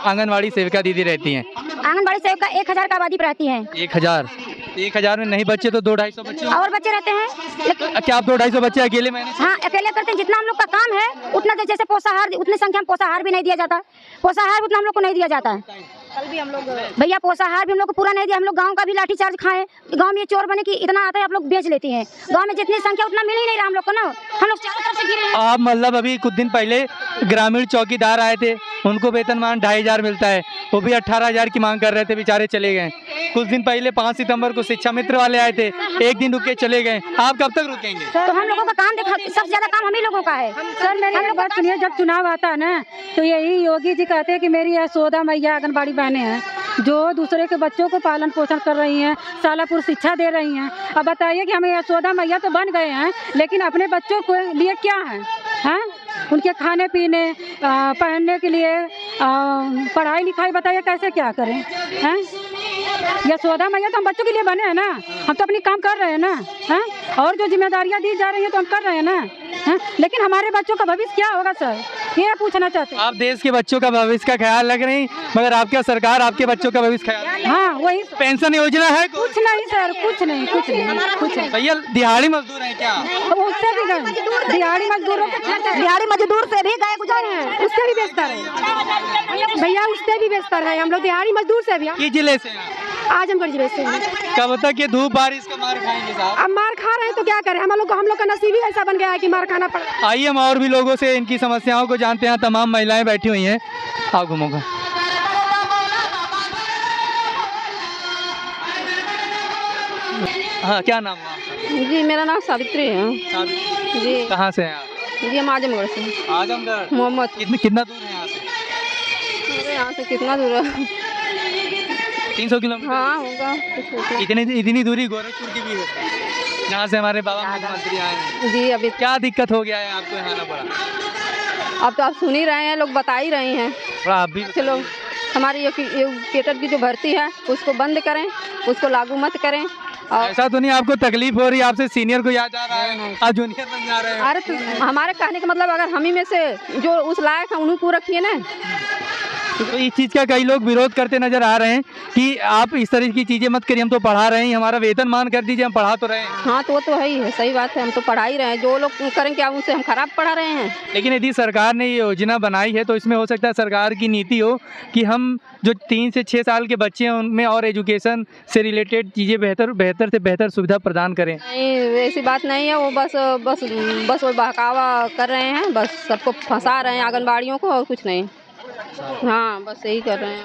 आंगनवाड़ी सेविका दीदी रहती हैं? आंगनबाड़ी सेविका 1000 का आबादी पर रहती है। 1000 में नहीं बच्चे तो 200-250 बच्चे और बच्चे रहते हैं। क्या आप 200-250 बच्चे अकेले मैनेज? हाँ, अकेले करते हैं। जितना हम लोग का काम है उतना, जैसे पोषाहार, उतने संख्या में पोषाहार भी नहीं दिया जाता, पोषाहार उतना हम लोग को नहीं दिया जाता है। कल भी हम लोग भैया पोषाहार भी हम लोग को पूरा नहीं दिया। हम लोग गांव का भी लाठीचार्ज खाए, गांव में ये चोर बने कि इतना आता है आप लोग बेच लेती हैं। गांव में जितनी संख्या उतना मिल ही नहीं रहा हम लोग को ना, हम लोग चारों तरफ से गिरे हैं। आप मतलब अभी कुछ दिन पहले ग्रामीण चौकीदार आए थे, उनको वेतनमान 2500 मिलता है, वो भी 18,000 की मांग कर रहे थे, बेचारे चले गए। कुछ दिन पहले 5 सितंबर को शिक्षा मित्र वाले आए थे, एक दिन रुके चले गए। आप कब तक रुकेंगे? तो हम लोगों का काम देखा, सबसे ज्यादा काम हम ही लोगों का है। सर मेरी एक बात सुनिए, जब चुनाव आता है ना तो यही योगी जी कहते हैं कि मेरी यशोदा मैया आंगनबाड़ी बहनें हैं जो दूसरे के बच्चों को पालन पोषण कर रही हैं, सालापुर शिक्षा दे रही हैं। अब बताइए कि हमें यशोदा मैया तो बन गए हैं, लेकिन अपने बच्चों के लिए क्या है? हैं? उनके खाने पीने, पहनने के लिए, पढ़ाई लिखाई बताइए कैसे क्या करें? हैं? यशोदा मैया तो हम बच्चों के लिए बने हैं ना, हम तो अपनी काम कर रहे हैं ना। हैं? और जो जिम्मेदारियां दी जा रही हैं तो हम कर रहे हैं ना। हैं? लेकिन हमारे बच्चों का भविष्य क्या होगा सर, ये पूछना चाहते हैं। आप देश के बच्चों का भविष्य का ख्याल रख रही, मगर आपका सरकार आपके बच्चों का भविष्य ख्याल। हाँ, वही पेंशन योजना है? कुछ नहीं सर, कुछ नहीं। भैया दिहाड़ी मजदूर है क्या? उससे भी गए, दिहाड़ी मजदूरों के, दिहाड़ी मजदूर से भी गए गुजरे हैं, उससे भी बेहतर है भैया, उससे भी बेहतर है। हम लोग दिहाड़ी मजदूर से भी। किस जिले से? आजमगढ़ जिले से। कब तक ये धूप बारिश का मार खाएंगे साहब? अब मार खा रहे हैं तो क्या करें, हम लोग का नसीब ही ऐसा बन गया है कि मार खाना पड़ा। आइए हम और भी लोगों से इनकी समस्याओं को जानते हैं। तमाम महिलाएं बैठी हुई हैं, आओ घूमोगा। हाँ, क्या नाम है आपका? जी मेरा नाम सावित्री है। जी कहाँ से हैं आप? जी हम आजमगढ़ से। आजमगढ़? मोहम्मद। कितना दूर है यहाँ से? मेरे यहाँ से कितना दूर है? 300 किलोमीटर। हाँ होगा। इतनी दूरी गोरखपुर की भी है, यहाँ से हमारे बाबा मुख्यमंत्री आए हैं। जी अभी क्या दिक्कत हो गया है आपको यहाँ आना पड़ा? अब तो आप सुन ही रहे हैं, लोग बता ही रहे हैं। थोड़ा आप भी चलो, हमारी एजुकेटर की जो भर्ती है उसको बंद करें, उसको लागू मत करें। और ऐसा तो नहीं आपको तकलीफ हो रही? आपसे सीनियर को याद आ रहा है, आप जूनियर बन जा रहे हैं। अरे तो हमारे कहने का मतलब, अगर हम ही में से जो उस लायक है उन्हीं को रखिए ना। तो इस चीज़ का कई लोग विरोध करते नजर आ रहे हैं कि आप इस तरह की चीज़ें मत करिए, हम तो पढ़ा रहे हैं, हमारा वेतन मान कर दीजिए, हम पढ़ा तो रहे हैं। हाँ तो वो तो है ही है, सही बात है, हम तो पढ़ा ही रहे हैं। जो लोग करें क्या, उनसे हम खराब पढ़ा रहे हैं। लेकिन यदि सरकार ने ये योजना बनाई है तो इसमें हो सकता है सरकार की नीति हो कि हम जो 3 से 6 साल के बच्चे हैं उनमें और एजुकेशन से रिलेटेड चीज़ें बेहतर से बेहतर सुविधा प्रदान करें। नहीं, ऐसी बात नहीं है। वो बस वो बहकावा कर रहे हैं, बस सबको फंसा रहे हैं आंगनबाड़ियों को, और कुछ नहीं। हाँ बस यही कर रहे हैं।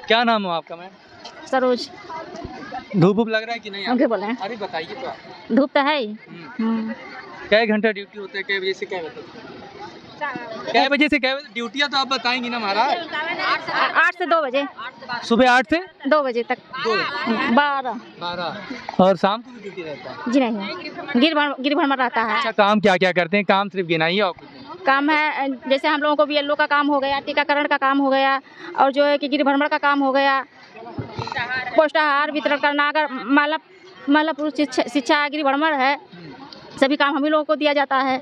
क्या नाम हो आपका मैम? सरोज। धूप लग रहा है कि नहीं? आगे बोले। अरे बताइए तो आप। धूप तो है ही। कै घंटा ड्यूटी होता है, कै बजे से कै बजे? कै बजे से कै बजे ड्यूटी है तो आप बताएंगी ना महाराज? 8 से 2 बजे। सुबह 8 से 2 बजे तक। 12 और शाम को भी ड्यूटी रहता है? जी नहीं, गिरभ्रमण रहता है। अच्छा, काम क्या क्या करते हैं? काम सिर्फ गिनाइए और कुछ नहीं। काम है जैसे हम लोगों को BLO का काम हो गया, टीकाकरण का काम हो गया, और जो है कि गिरभ्रमण का काम हो गया, पोषाहार वितरण करना, अगर माला पुरुष शिक्षा गिरभ्रमण है, सभी काम हम ही लोगों को दिया जाता है।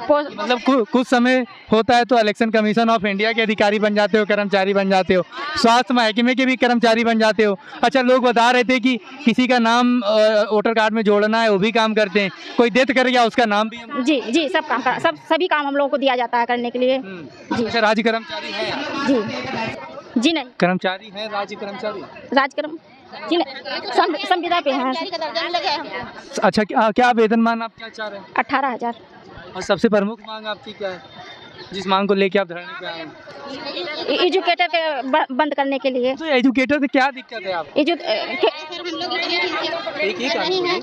मतलब कुछ समय होता है तो इलेक्शन कमीशन ऑफ इंडिया के अधिकारी बन जाते हो, कर्मचारी बन जाते हो, स्वास्थ्य महकमे के भी कर्मचारी बन जाते हो। अच्छा, लोग बता रहे थे कि किसी का नाम वोटर कार्ड में जोड़ना है, वो भी काम करते हैं, कोई डेथ कर गया उसका नाम भी जी जी सब काम सभी काम हम लोगों को दिया जाता है करने के लिए। अच्छा, राज्य कर्मचारी है? जी नहीं, कर्मचारी है, राज्य कर्मचारी राजकर्म जी नहीं, संविदा पे हैं। अच्छा, क्या वेतनमान आप क्या चाह रहे हैं? 18,000। और सबसे प्रमुख मांग आपकी क्या है, जिस मांग को लेके आप धरने पे आए हैं? एजुकेटर के बंद करने के लिए। तो एजुकेटर से क्या दिक्कत है आप?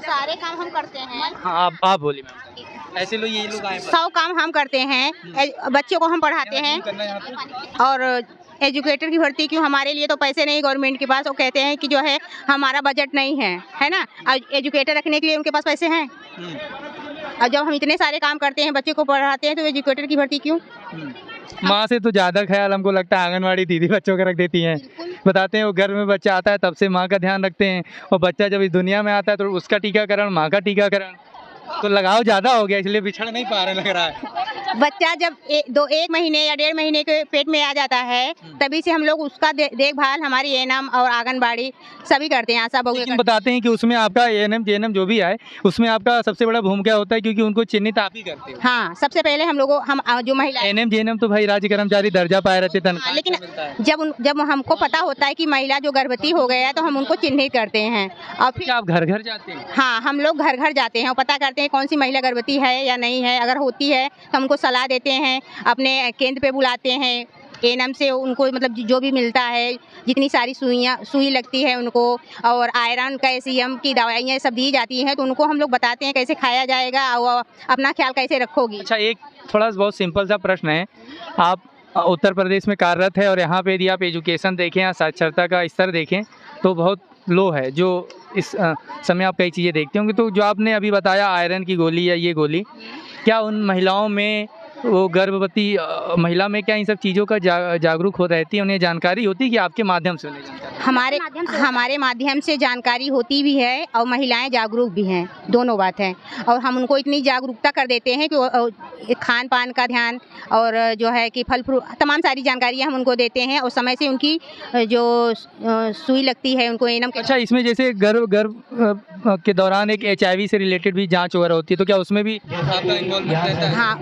सारे काम हम करते हैं। हाँ, आप बोलिए मैम। ऐसे लोग ये लोग आए 100 काम हम करते हैं, बच्चों को हम पढ़ाते हैं। और एजुकेटर की भर्ती क्यों, हमारे लिए तो पैसे नहीं गवर्नमेंट के पास। वो कहते हैं कि जो है हमारा बजट नहीं है ना, और एजुकेटर रखने के लिए उनके पास पैसे हैं। और जब हम इतने सारे काम करते हैं, बच्चे को पढ़ाते हैं, तो एजुकेटर की भर्ती क्यों? माँ से तो ज़्यादा ख्याल हमको लगता है आंगनवाड़ी दीदी बच्चों का रख देती हैं। बताते हैं वो घर में बच्चा आता है तब से माँ का ध्यान रखते हैं, और बच्चा जब इस दुनिया में आता है तो उसका टीकाकरण, माँ का टीकाकरण, तो लगाव ज़्यादा हो गया, इसलिए बिछड़ नहीं पा रहे लग रहा है। बच्चा जब 1 महीने या 1.5 महीने के पेट में आ जाता है, तभी से हम लोग उसका देखभाल हमारी एएनएम और आंगनबाड़ी सभी करते हैं। आशा बहु बताते हैं कि उसमें आपका एएनएम जेएनएम जो भी है उसमें आपका सबसे बड़ा भूमिका होता है, क्योंकि उनको चिन्हित आप ही करते हो। हाँ, सबसे पहले हम लोगों जो महिला एएनएम जेएनएम तो भाई राज्य कर्मचारी दर्जा पाए रहते तनख्वाह, लेकिन जब हमको पता होता है कि महिला जो गर्भवती हो गया है तो हम उनको चिन्हित करते हैं। और फिर आप घर घर जाते हैं? हाँ, हम लोग घर घर जाते हैं और पता करते हैं कौन सी महिला गर्भवती है या नहीं है। अगर होती है तो हमको सलाह देते हैं, अपने केंद्र पे बुलाते हैं, एएनएम से उनको मतलब जो भी मिलता है, जितनी सारी सुई लगती है उनको, और आयरन कैल्शियम की दवाइयाँ सब दी जाती हैं, तो उनको हम लोग बताते हैं कैसे खाया जाएगा और अपना ख्याल कैसे रखोगी। अच्छा, एक थोड़ा बहुत सिंपल सा प्रश्न है, आप उत्तर प्रदेश में कार्यरत है और यहाँ पे यदि आप एजुकेशन देखें या साक्षरता का स्तर देखें तो बहुत लो है, जो इस समय आप कई चीज़ें देखते होंगे। तो जो आपने अभी बताया आयरन की गोली या ये गोली, क्या उन महिलाओं में, वो गर्भवती महिला में क्या इन सब चीज़ों का जागरूक हो रहती है, उन्हें जानकारी होती है कि आपके माध्यम से उन्हें जानकारी? हमारे माध्यम से जानकारी होती भी है और महिलाएं जागरूक भी हैं, दोनों बात है। और हम उनको इतनी जागरूकता कर देते हैं कि खान पान का ध्यान और जो है कि फल फ्रूट तमाम सारी जानकारियाँ हम उनको देते हैं, और समय से उनकी जो सुई लगती है उनको एएनएम। अच्छा, इसमें जैसे गर्भ के दौरान एक HIV से रिलेटेड भी जाँच वगैरह होती है, तो क्या उसमें भी आपका इन्वॉल्वमेंट रहता है? हाँ,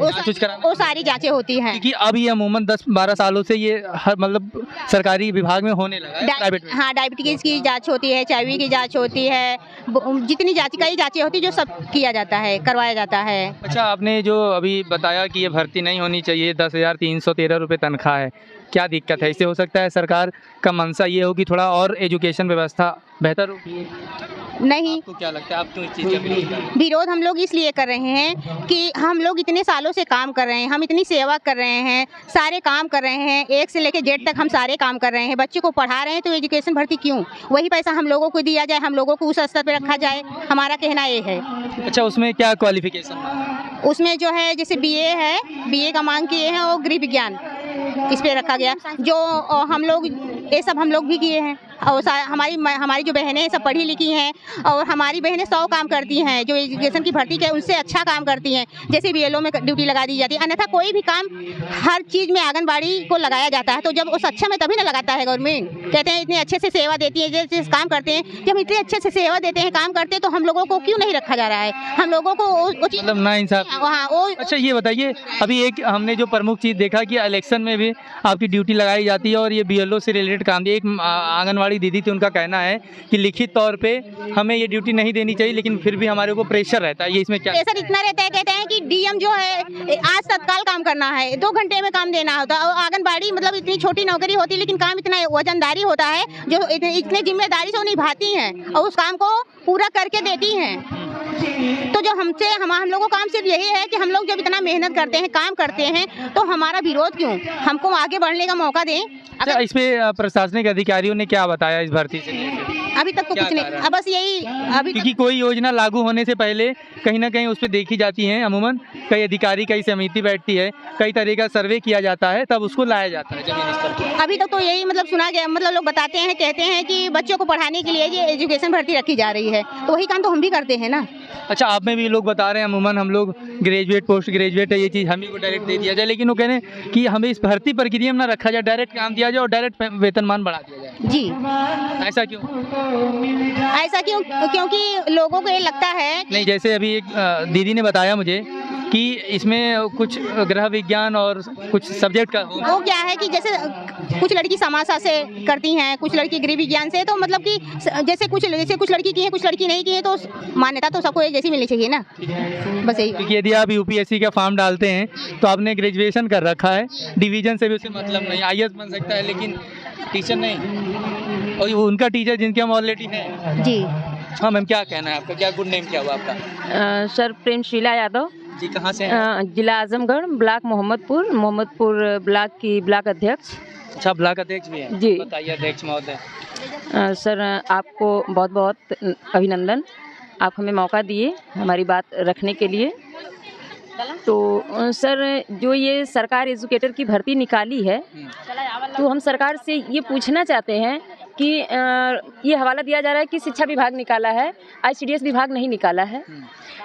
वो सारी जांचें होती हैं। क्योंकि अब ये अमूमन 10-12 सालों से ये हर मतलब सरकारी विभाग में होने लगा है, प्राइवेट में। हाँ, डायबिटीज की जांच होती है, HIV की जांच होती है, जितनी कई जांचें होती है जो सब किया जाता है, करवाया जाता है। अच्छा, आपने जो अभी बताया कि ये भर्ती नहीं होनी चाहिए, 10,313 रुपये तनख्वाह है, क्या दिक्कत है? इससे हो सकता है सरकार का मंशा ये हो कि थोड़ा और एजुकेशन व्यवस्था बेहतर हो? नहीं, आपको क्या लगता है, आप क्यों इस चीज़ का विरोध कर रहे हैं? विरोध हम लोग इसलिए कर रहे हैं कि हम लोग इतने सालों से काम कर रहे हैं, हम इतनी सेवा कर रहे हैं, सारे काम कर रहे हैं, A से लेकर Z तक हम सारे काम कर रहे हैं, बच्चे को पढ़ा रहे हैं, तो एजुकेशन भर्ती क्यों? वही पैसा हम लोगों को दिया जाए, हम लोगों को उस स्तर पर रखा जाए, हमारा कहना ये है। अच्छा, उसमें क्या क्वालिफिकेशन? उसमें जो है जैसे BA है, BA का मांग किए हैं, और गृह विज्ञान इस पे रखा गया, जो हम लोग ये सब हम लोग भी किए हैं। और हमारी जो बहनें सब पढ़ी लिखी हैं, और हमारी बहनें 100 काम करती हैं, जो एजुकेशन की भर्ती के उनसे अच्छा काम करती हैं। जैसे BLO में ड्यूटी लगा दी जाती है, अन्यथा कोई भी काम हर चीज़ में आंगनबाड़ी को लगाया जाता है। तो जब उस अच्छा में तभी ना लगाता है गवर्नमेंट। कहते हैं इतने अच्छे से सेवा देती है, जैसे काम करते हैं, जब इतने अच्छे से सेवा देते हैं, काम करते हैं, तो हम लोगों को क्यों नहीं रखा जा रहा है? हम लोगों को मतलब ना इंसाफ। अच्छा, ये बताइए, अभी एक हमने जो प्रमुख चीज़ देखा कि इलेक्शन में भी आपकी ड्यूटी लगाई जाती है, और ये BLO से रिलेटेड काम दिए। एक आंगनवाड़ी दीदी थी, उनका कहना है कि लिखित तौर पे हमें ये ड्यूटी नहीं देनी चाहिए, लेकिन फिर भी हमारे को प्रेशर रहता है। ये इसमें क्या प्रेशर इतना रहता है? कहते हैं कि DM जो है आज तत्काल काम करना है, 2 घंटे में काम देना होता है। और आंगनबाड़ी मतलब इतनी छोटी नौकरी होती है, लेकिन काम इतना वजनदारी होता है, जो इतने जिम्मेदारी से वो निभाती हैं और उस काम को पूरा करके देती हैं। तो जो हम लोगों का काम सिर्फ यही है कि हम लोग जब इतना मेहनत करते हैं, काम करते हैं, तो हमारा विरोध क्यों? हमको आगे बढ़ने का मौका दें। अच्छा, इसमें प्रशासनिक अधिकारियों ने क्या बताया इस भर्ती से? अभी तक तो क्या कुछ नहीं, कारण? अब बस यही अभी क्योंकि कोई योजना लागू होने से पहले कहीं ना कहीं उस पर देखी जाती है, अमूमन कई अधिकारी, कई समिति बैठती है, कई तरह का सर्वे किया जाता है, तब उसको लाया जाता है जमीनी स्तर पर। अभी तक तो यही मतलब सुना गया, मतलब लोग बताते हैं, कहते हैं कि बच्चों को पढ़ाने के लिए ये एजुकेशन भर्ती रखी जा रही है, तो वही काम तो हम भी करते हैं ना। अच्छा, आप में भी लोग बता रहे हैं अमूमन हम लोग ग्रेजुएट, पोस्ट ग्रेजुएट है, ये चीज़ हम ही को डायरेक्ट दे दिया जाए, लेकिन वो कह रहे हैं कि हमें इस भर्ती प्रक्रिया में ना रखा जाए, डायरेक्ट काम दिया जाए और डायरेक्ट वेतनमान बढ़ा दिया जाए। जी, ऐसा क्यों? ऐसा क्यों? क्योंकि लोगों को ये लगता है, नहीं, जैसे अभी एक दीदी ने बताया मुझे कि इसमें कुछ गृह विज्ञान और कुछ सब्जेक्ट का वो क्या है कि जैसे कुछ लड़की समाजशास्त्र से करती हैं, कुछ लड़की गृह विज्ञान से, तो मतलब कि जैसे कुछ लड़की की है, कुछ लड़की नहीं की है, तो मान्यता तो सबको एक जैसी मिलनी चाहिए ना, बस यही। क्योंकि यदि आप यूपीएससी का फॉर्म डालते हैं तो आपने ग्रेजुएशन कर रखा है, डिवीजन से भी उसे मतलब नहीं, आईएएस बन सकता है लेकिन टीचर नहीं, और वो उनका टीचर जिनके हम ऑलरेडी हैं। जी हाँ मैम, क्या कहना है आपका, क्या गुड नेम क्या हुआ आपका? सर प्रेमशीला यादव जी, कहाँ से हैं? जिला आजमगढ़, ब्लॉक मोहम्मदपुर ब्लॉक की ब्लॉक अध्यक्ष। अच्छा, ब्लॉक अध्यक्ष भी हैं? जी। बताइए अध्यक्ष महोदय। सर आपको बहुत बहुत अभिनंदन, आप हमें मौका दिए हमारी बात रखने के लिए। तो सर जो ये सरकार एजुकेटर की भर्ती निकाली है, तो हम सरकार से ये पूछना चाहते हैं कि ये हवाला दिया जा रहा है कि शिक्षा विभाग निकाला है, आईसीडीएस विभाग नहीं निकाला है,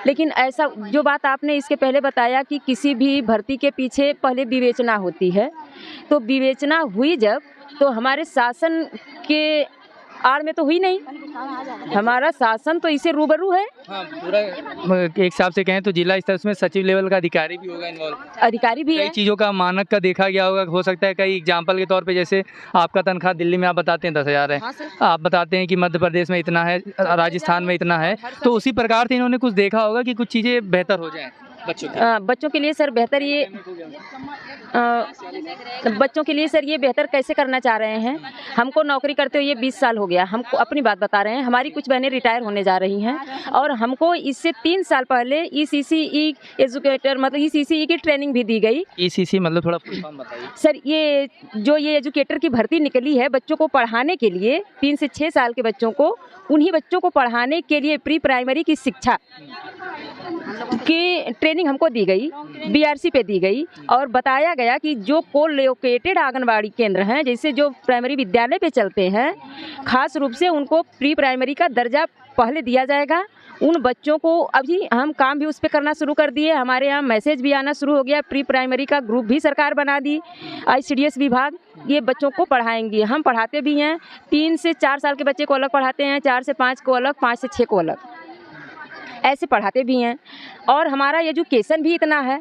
लेकिन ऐसा जो बात आपने इसके पहले बताया कि किसी भी भर्ती के पीछे पहले विवेचना होती है, तो विवेचना हुई जब, तो हमारे शासन के आड़ में तो हुई नहीं, हमारा शासन तो इसे रूबरू है। हाँ, पूरा एक हिसाब से कहें तो जिला स्तर में सचिव लेवल का अधिकारी भी होगा इन्वॉल्व, अधिकारी भी कई है। चीज़ों का मानक का देखा गया होगा, हो सकता है कई एग्जाम्पल के तौर पे, जैसे आपका तनख्वाह दिल्ली में आप बताते हैं 10,000 है, आप बताते हैं कि मध्य प्रदेश में इतना है, राजस्थान में इतना है, तो उसी प्रकार से इन्होंने कुछ देखा होगा कि कुछ चीज़ें बेहतर हो जाएँ बच्चों के लिए सर बेहतर ये बच्चों के लिए सर ये बेहतर कैसे करना चाह रहे हैं। हमको नौकरी करते हुए ये 20 साल हो गया, हमको अपनी बात बता रहे हैं, हमारी कुछ बहनें रिटायर होने जा रही हैं और हमको इससे 3 साल पहले ECCE एजुकेटर मतलब ECCE की ट्रेनिंग भी दी गई। ECC मतलब थोड़ा फुल फॉर्म बताइए सर। ये एजुकेटर की भर्ती निकली है बच्चों को पढ़ाने के लिए, 3 से 6 साल के बच्चों को, उन्हीं बच्चों को पढ़ाने के लिए प्री प्राइमरी की शिक्षा की ट्रेनिंग हमको दी गई, BRC पे दी गई और बताया गया कि जो कोलोकेटेड आंगनबाड़ी केंद्र हैं, जैसे जो प्राइमरी विद्यालय पे चलते हैं, खास रूप से उनको प्री प्राइमरी का दर्जा पहले दिया जाएगा। उन बच्चों को अभी हम काम भी उस पर करना शुरू कर दिए, हमारे यहाँ मैसेज भी आना शुरू हो गया, प्री प्राइमरी का ग्रुप भी सरकार बना दी, ICDS विभाग ये बच्चों को पढ़ाएंगे। हम पढ़ाते भी हैं, 3 से 4 साल के बच्चे को अलग पढ़ाते हैं, 4 से 5 को अलग, 5 से 6 को अलग, ऐसे पढ़ाते भी हैं। और हमारा एजुकेशन भी इतना है,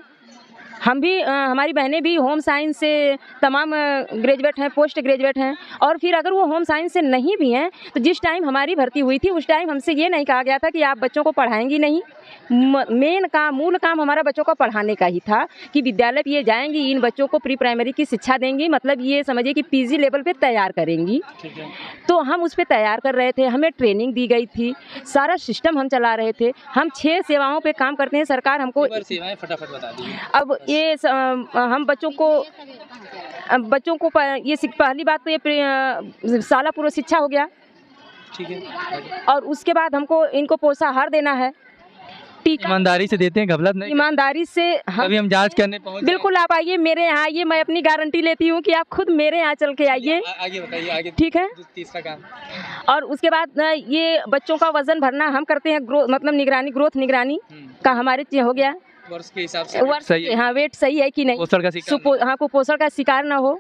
हम भी हमारी बहनें भी होम साइंस से तमाम ग्रेजुएट हैं, पोस्ट ग्रेजुएट हैं। और फिर अगर वो होम साइंस से नहीं भी हैं तो जिस टाइम हमारी भर्ती हुई थी उस टाइम हमसे ये नहीं कहा गया था कि आप बच्चों को पढ़ाएंगी नहीं। मेन काम, मूल काम हमारा बच्चों को पढ़ाने का ही था कि विद्यालय ये जाएंगी, इन बच्चों को प्री प्राइमरी की शिक्षा देंगी, मतलब ये समझिए कि PG लेवल पे तैयार करेंगी। तो हम उस पर तैयार कर रहे थे, हमें ट्रेनिंग दी गई थी, सारा सिस्टम हम चला रहे थे। हम 6 सेवाओं पे काम करते हैं, सरकार हमको सेवाएं फटाफट बता दीजिए। अब ये हम बच्चों को ये पहली बात तो ये शाला पूर्व शिक्षा हो गया, ठीक है, और उसके बाद हमको इनको पोषाहार देना है। ईमानदारी से देते हैं, घपलत नहीं, ईमानदारी से अभी हम जांच करने पहुंच बिल्कुल आप आइए मेरे यहाँ आइए, मैं अपनी गारंटी लेती हूँ कि आप खुद मेरे यहाँ चल के आइए। आगे बताइए, आगे ठीक है। तीसरा काम, और उसके बाद ये बच्चों का वजन भरना हम करते हैं, ग्रोथ मतलब निगरानी, ग्रोथ निगरानी का हमारे हो गया, वर्ष के हिसाब से सही है। हाँ, वेट सही है कि नहीं, कुपोषण का शिकार ना हो,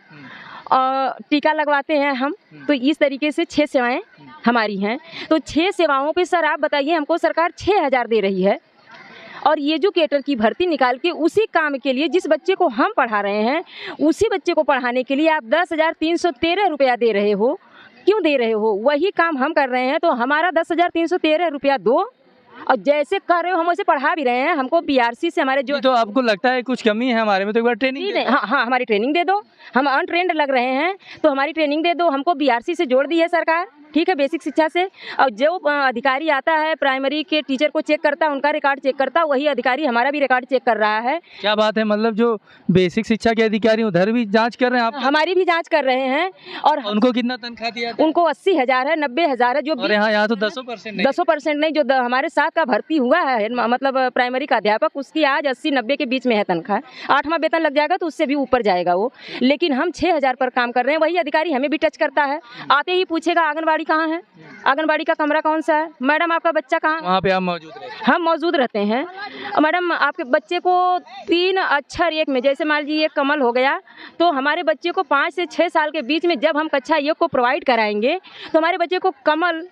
और टीका लगवाते हैं हम। तो इस तरीके से 6 सेवाएं हमारी हैं। तो 6 सेवाओं पे सर आप बताइए, हमको सरकार 6,000 दे रही है और एजुकेटर की भर्ती निकाल के उसी काम के लिए जिस बच्चे को हम पढ़ा रहे हैं, उसी बच्चे को पढ़ाने के लिए आप 10,313 रुपया दे रहे हो। क्यों दे रहे हो? वही काम हम कर रहे हैं, तो हमारा 10,313 रुपया दो, और जैसे कर रहे हो हम वैसे पढ़ा भी रहे हैं। हमको BRC से हमारे जो, तो आपको लगता है कुछ कमी है हमारे में, तो एक बार ट्रेनिंग हाँ हमारी ट्रेनिंग दे दो, हम अनट्रेंड लग रहे हैं तो हमारी ट्रेनिंग दे दो। हमको BRC से जोड़ दी है सरकार, ठीक है, बेसिक शिक्षा से। और जो अधिकारी आता है प्राइमरी के टीचर को चेक करता है, उनका रिकॉर्ड चेक करता है, वही अधिकारी हमारा भी रिकॉर्ड चेक कर रहा है। क्या बात है, मतलब जो बेसिक शिक्षा के अधिकारी उधर भी जांच कर रहे हैं आप? हमारी भी जांच कर रहे हैं। और उनको कितना तनख्वाह दिया था? उनको 80,000 है, 90,000 है। जो और यहाँ तो 10% नहीं, जो हमारे साथ का भर्ती हुआ है मतलब प्राइमरी का अध्यापक, उसकी आज 80-90 के बीच में है तनख्वाह। 8वां वेतन लग जाएगा तो उससे भी ऊपर जाएगा वो। लेकिन हम 6,000 पर काम कर रहे हैं। वही अधिकारी हमें भी टच करता है, आते ही पूछेगा आंगनबाड़ी कहाँ है, आंगनबाड़ी का कमरा कौन सा है, मैडम आपका बच्चा कहाँ? वहाँ पे आप मौजूद रहते हैं? हम मौजूद रहते हैं। मैडम आपके बच्चे को 3 अक्षर एक में, जैसे मान लीजिए कमल हो गया, तो हमारे बच्चे को 5 से 6 साल के बीच में जब हम कक्षा 1 को प्रोवाइड कराएंगे तो हमारे बच्चे को कमल,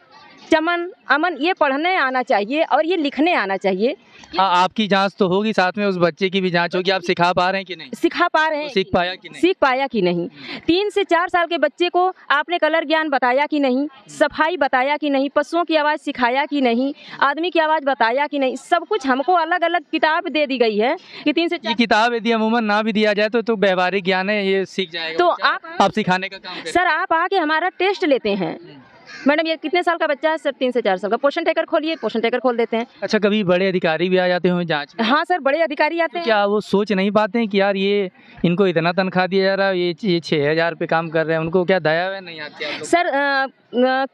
चमन, अमन ये पढ़ने आना चाहिए और ये लिखने आना चाहिए। हाँ, आपकी जांच तो होगी, साथ में उस बच्चे की भी जांच होगी। आप सिखा पा रहे हैं कि नहीं? सिखा पा रहे हैं, सीख पाया कि नहीं? सीख पाया कि नहीं। 3 से 4 साल के बच्चे को आपने कलर ज्ञान बताया कि नहीं, सफाई बताया कि नहीं, पशुओं की आवाज़ सिखाया कि नहीं, आदमी की आवाज़ बताया कि नहीं। सब कुछ हमको अलग अलग किताब दे दी गई है कि 3 से 4। ये किताब यदि अमूमन ना भी दिया जाए तो व्यवहारिक ज्ञान है, ये सीख जाएगा। तो आप सिखाने का काम करें। सर आप आके हमारा टेस्ट लेते हैं। मैडम ये कितने साल का बच्चा है? सर 3 से 4 साल का। पोषण टेकर खोलिए, पोषण टेकर खोल देते हैं। अच्छा, कभी बड़े अधिकारी भी आ जाते हैं जांच में? हाँ सर, बड़े अधिकारी आते हैं। क्या वो सोच नहीं पाते हैं कि यार ये इनको इतना तनख्वाह दिया जा रहा है, ये 6,000 पे काम कर रहे हैं, उनको क्या दया है नहीं आती आप लोग? सर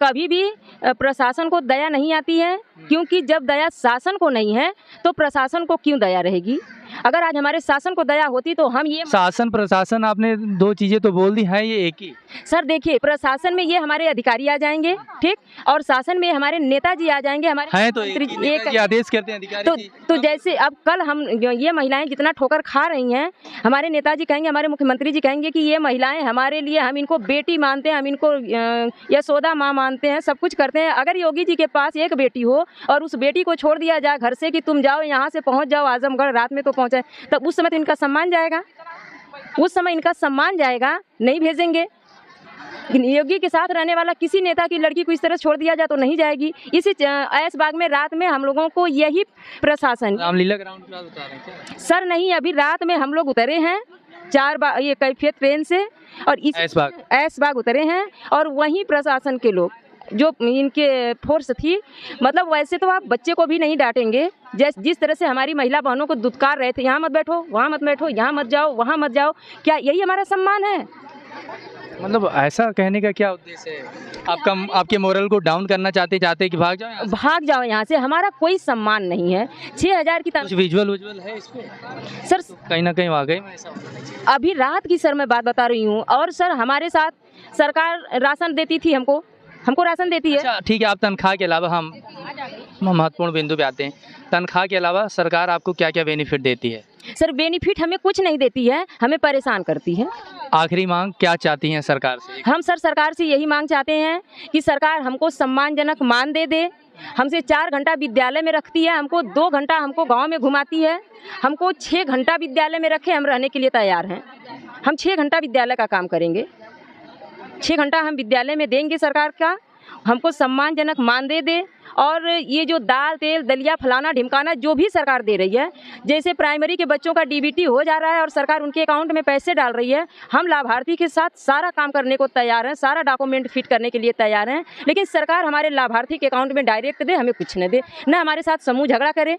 कभी भी प्रशासन को दया नहीं आती है, क्योंकि जब दया शासन को नहीं है तो प्रशासन को क्यों दया रहेगी? अगर आज हमारे शासन को दया होती तो हम ये शासन प्रशासन आपने 2 चीजें तो बोल दी हैं, ये एक ही? सर देखिए, प्रशासन में ये हमारे अधिकारी आ जाएंगे, ठीक, और शासन में हमारे नेताजी आ जाएंगे। हमारे हैं तो एक आदेश करते हैं अधिकारी। तो जैसे अब कल हम ये महिलाएं जितना ठोकर खा रही हैं, हमारे नेताजी कहेंगे, हमारे मुख्यमंत्री जी कहेंगे कि ये महिलाएं हमारे लिए, हम इनको बेटी मानते हैं, हम इनको यशोदा माँ मानते हैं, सब कुछ करते हैं। अगर योगी जी के पास एक बेटी हो और उस बेटी को छोड़ दिया जाए घर से कि तुम जाओ यहाँ से पहुँच जाओ आजमगढ़, रात में तो पहुँचे, तब उस समय तो इनका सम्मान जाएगा, उस समय इनका सम्मान जाएगा, नहीं भेजेंगे। योगी के साथ रहने वाला किसी नेता की लड़की को इस तरह छोड़ दिया जाए तो नहीं जाएगी। इसी ऐशबाग में रात में हम लोगों को यही प्रशासन रामलीला ग्राउंड पे उतार रहे हैं क्या? सर नहीं, अभी रात में हम लोग उतरे हैं 4 बार ये कैफियत ट्रेन से, और इस ऐशबाग उतरे हैं, और वहीं प्रशासन के लोग जो इनके फोर्स थी, मतलब वैसे तो आप बच्चे को भी नहीं डांटेंगे, जिस तरह से हमारी महिला बहनों को दुत्कार रहे थे, यहाँ मत बैठो, वहाँ मत बैठो, यहाँ मत जाओ, वहाँ मत जाओ। क्या यही हमारा सम्मान है? मतलब ऐसा कहने का क्या उद्देश्य है? आपके मोरल को डाउन करना चाहते कि भाग जाओ यहाँ से? हमारा कोई सम्मान नहीं है। 6,000 की कुछ विजुअल है इस पे? सर कहीं ना कहीं वाकई में ऐसा? अभी रात की सर मैं बात बता रही हूँ। और सर हमारे साथ सरकार राशन देती थी, हमको राशन देती है। अच्छा ठीक है, आप तनख्वाह के अलावा हम महत्वपूर्ण बिंदु पे आते हैं। तनख्वाह के अलावा सरकार आपको क्या क्या बेनिफिट देती है? सर बेनिफिट हमें कुछ नहीं देती है, हमें परेशान करती है। आखिरी मांग क्या चाहती हैं सरकार से? हम सर सरकार से यही मांग चाहते हैं कि सरकार हमको सम्मानजनक मान दे। हमसे 4 घंटा विद्यालय में रखती है, हमको 2 घंटा हमको गांव में घुमाती है, हमको 6 घंटा विद्यालय में रखे, हम रहने के लिए तैयार हैं। हम 6 घंटा विद्यालय का काम करेंगे, 6 घंटा हम विद्यालय में देंगे सरकार का, हमको सम्मानजनक मान दे। और ये जो दाल तेल दलिया फलाना ढिमकाना जो भी सरकार दे रही है, जैसे प्राइमरी के बच्चों का डीबीटी हो जा रहा है और सरकार उनके अकाउंट में पैसे डाल रही है, हम लाभार्थी के साथ सारा काम करने को तैयार हैं, सारा डॉक्यूमेंट फिट करने के लिए तैयार हैं। लेकिन सरकार हमारे लाभार्थी के अकाउंट में डायरेक्ट दे, हमें कुछ न दे, न हमारे साथ समूह झगड़ा करे,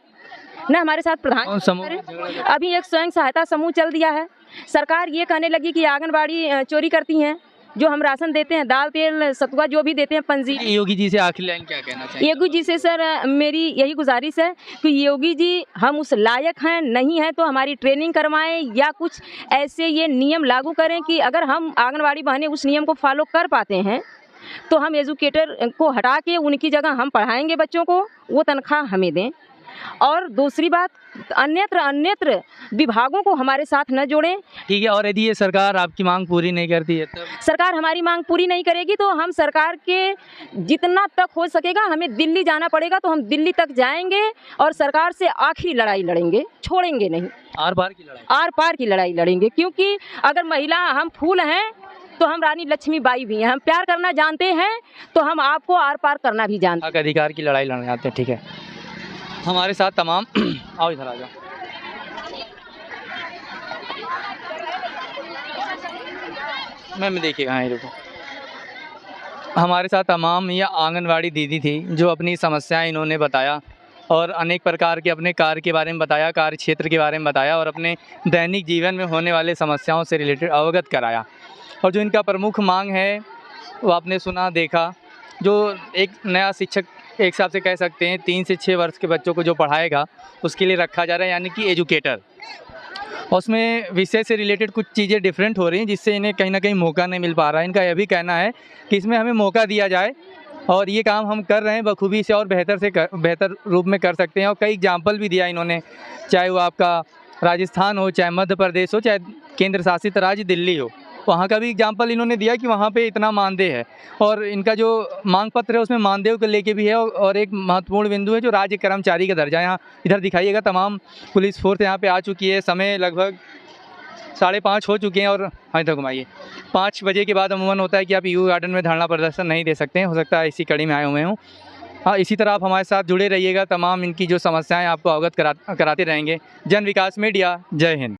न हमारे साथ प्रधान करे। अभी एक स्वयं सहायता समूह चल दिया है। सरकार ये कहने लगी कि आंगनबाड़ी चोरी करती हैं, जो हम राशन देते हैं, दाल तेल सतुआ जो भी देते हैं पंजी। योगी जी से आखिरी लाइन क्या कहना चाहिए? योगी जी से सर मेरी यही गुजारिश है कि योगी जी हम उस लायक हैं, नहीं हैं तो हमारी ट्रेनिंग करवाएं, या कुछ ऐसे ये नियम लागू करें कि अगर हम आंगनबाड़ी बहनें उस नियम को फॉलो कर पाते हैं तो हम एजुकेटर को हटा के उनकी जगह हम पढ़ाएंगे बच्चों को, वो तनख्वाह हमें दें। और दूसरी बात, अन्यत्र विभागों को हमारे साथ न जोड़ें। ठीक है, और यदि ये सरकार आपकी मांग पूरी नहीं करती है तब? सरकार हमारी मांग पूरी नहीं करेगी तो हम सरकार के जितना तक हो सकेगा, हमें दिल्ली जाना पड़ेगा तो हम दिल्ली तक जाएंगे और सरकार से आखिरी लड़ाई लड़ेंगे, छोड़ेंगे नहीं। आर पार की लड़ाई लड़ेंगे, क्योंकि अगर महिला हम फूल हैं तो हम रानी लक्ष्मीबाई भी हैं, हम प्यार करना जानते हैं तो हम आपको आर पार करना भी जानते हैं। अधिकार की लड़ाई लड़ना चाहते हैं। ठीक है, हमारे साथ तमाम आओ इधर आ जाओ। मैम देखिए कहाँ है, रुको। हमारे साथ तमाम ये आंगनवाड़ी दीदी थी जो अपनी समस्याएं इन्होंने बताया और अनेक प्रकार के अपने कार्य के बारे में बताया, कार्य क्षेत्र के बारे में बताया और अपने दैनिक जीवन में होने वाले समस्याओं से रिलेटेड अवगत कराया। और जो इनका प्रमुख मांग है वो आपने सुना, देखा। जो एक नया शिक्षक एक हिसाब से कह सकते हैं 3 से 6 वर्ष के बच्चों को जो पढ़ाएगा उसके लिए रखा जा रहा है, यानी कि एजुकेटर। उसमें विषय से रिलेटेड कुछ चीज़ें डिफरेंट हो रही हैं जिससे इन्हें कहीं ना कहीं मौका नहीं मिल पा रहा है। इनका यह भी कहना है कि इसमें हमें मौका दिया जाए और ये काम हम कर रहे हैं बखूबी से और बेहतर रूप में कर सकते हैं। और कई एग्जाम्पल भी दिया इन्होंने, चाहे वो आपका राजस्थान हो, चाहे मध्य प्रदेश हो, चाहे केंद्र शासित राज्य दिल्ली हो, वहाँ का भी एग्जाम्पल इन्होंने दिया कि वहाँ पे इतना मानदेय है। और इनका जो मांग पत्र है उसमें मानदेय को लेके भी है और एक महत्वपूर्ण बिंदु है जो राज्य कर्मचारी का दर्जा है। यहाँ इधर दिखाइएगा, तमाम पुलिस फोर्स यहाँ पे आ चुकी है। समय लगभग 5:30 हो चुके हैं और हाँ इधर घुमाइए। 5 बजे के बाद अमूमन होता है कि आप ईको गार्डन में धरना प्रदर्शन नहीं दे सकते हैं, हो सकता है इसी कड़ी में आए हुए हों। हाँ, इसी तरह आप हमारे साथ जुड़े रहिएगा, तमाम इनकी जो समस्याएँ आपको अवगत कराते रहेंगे। जन विकास मीडिया, जय हिंद।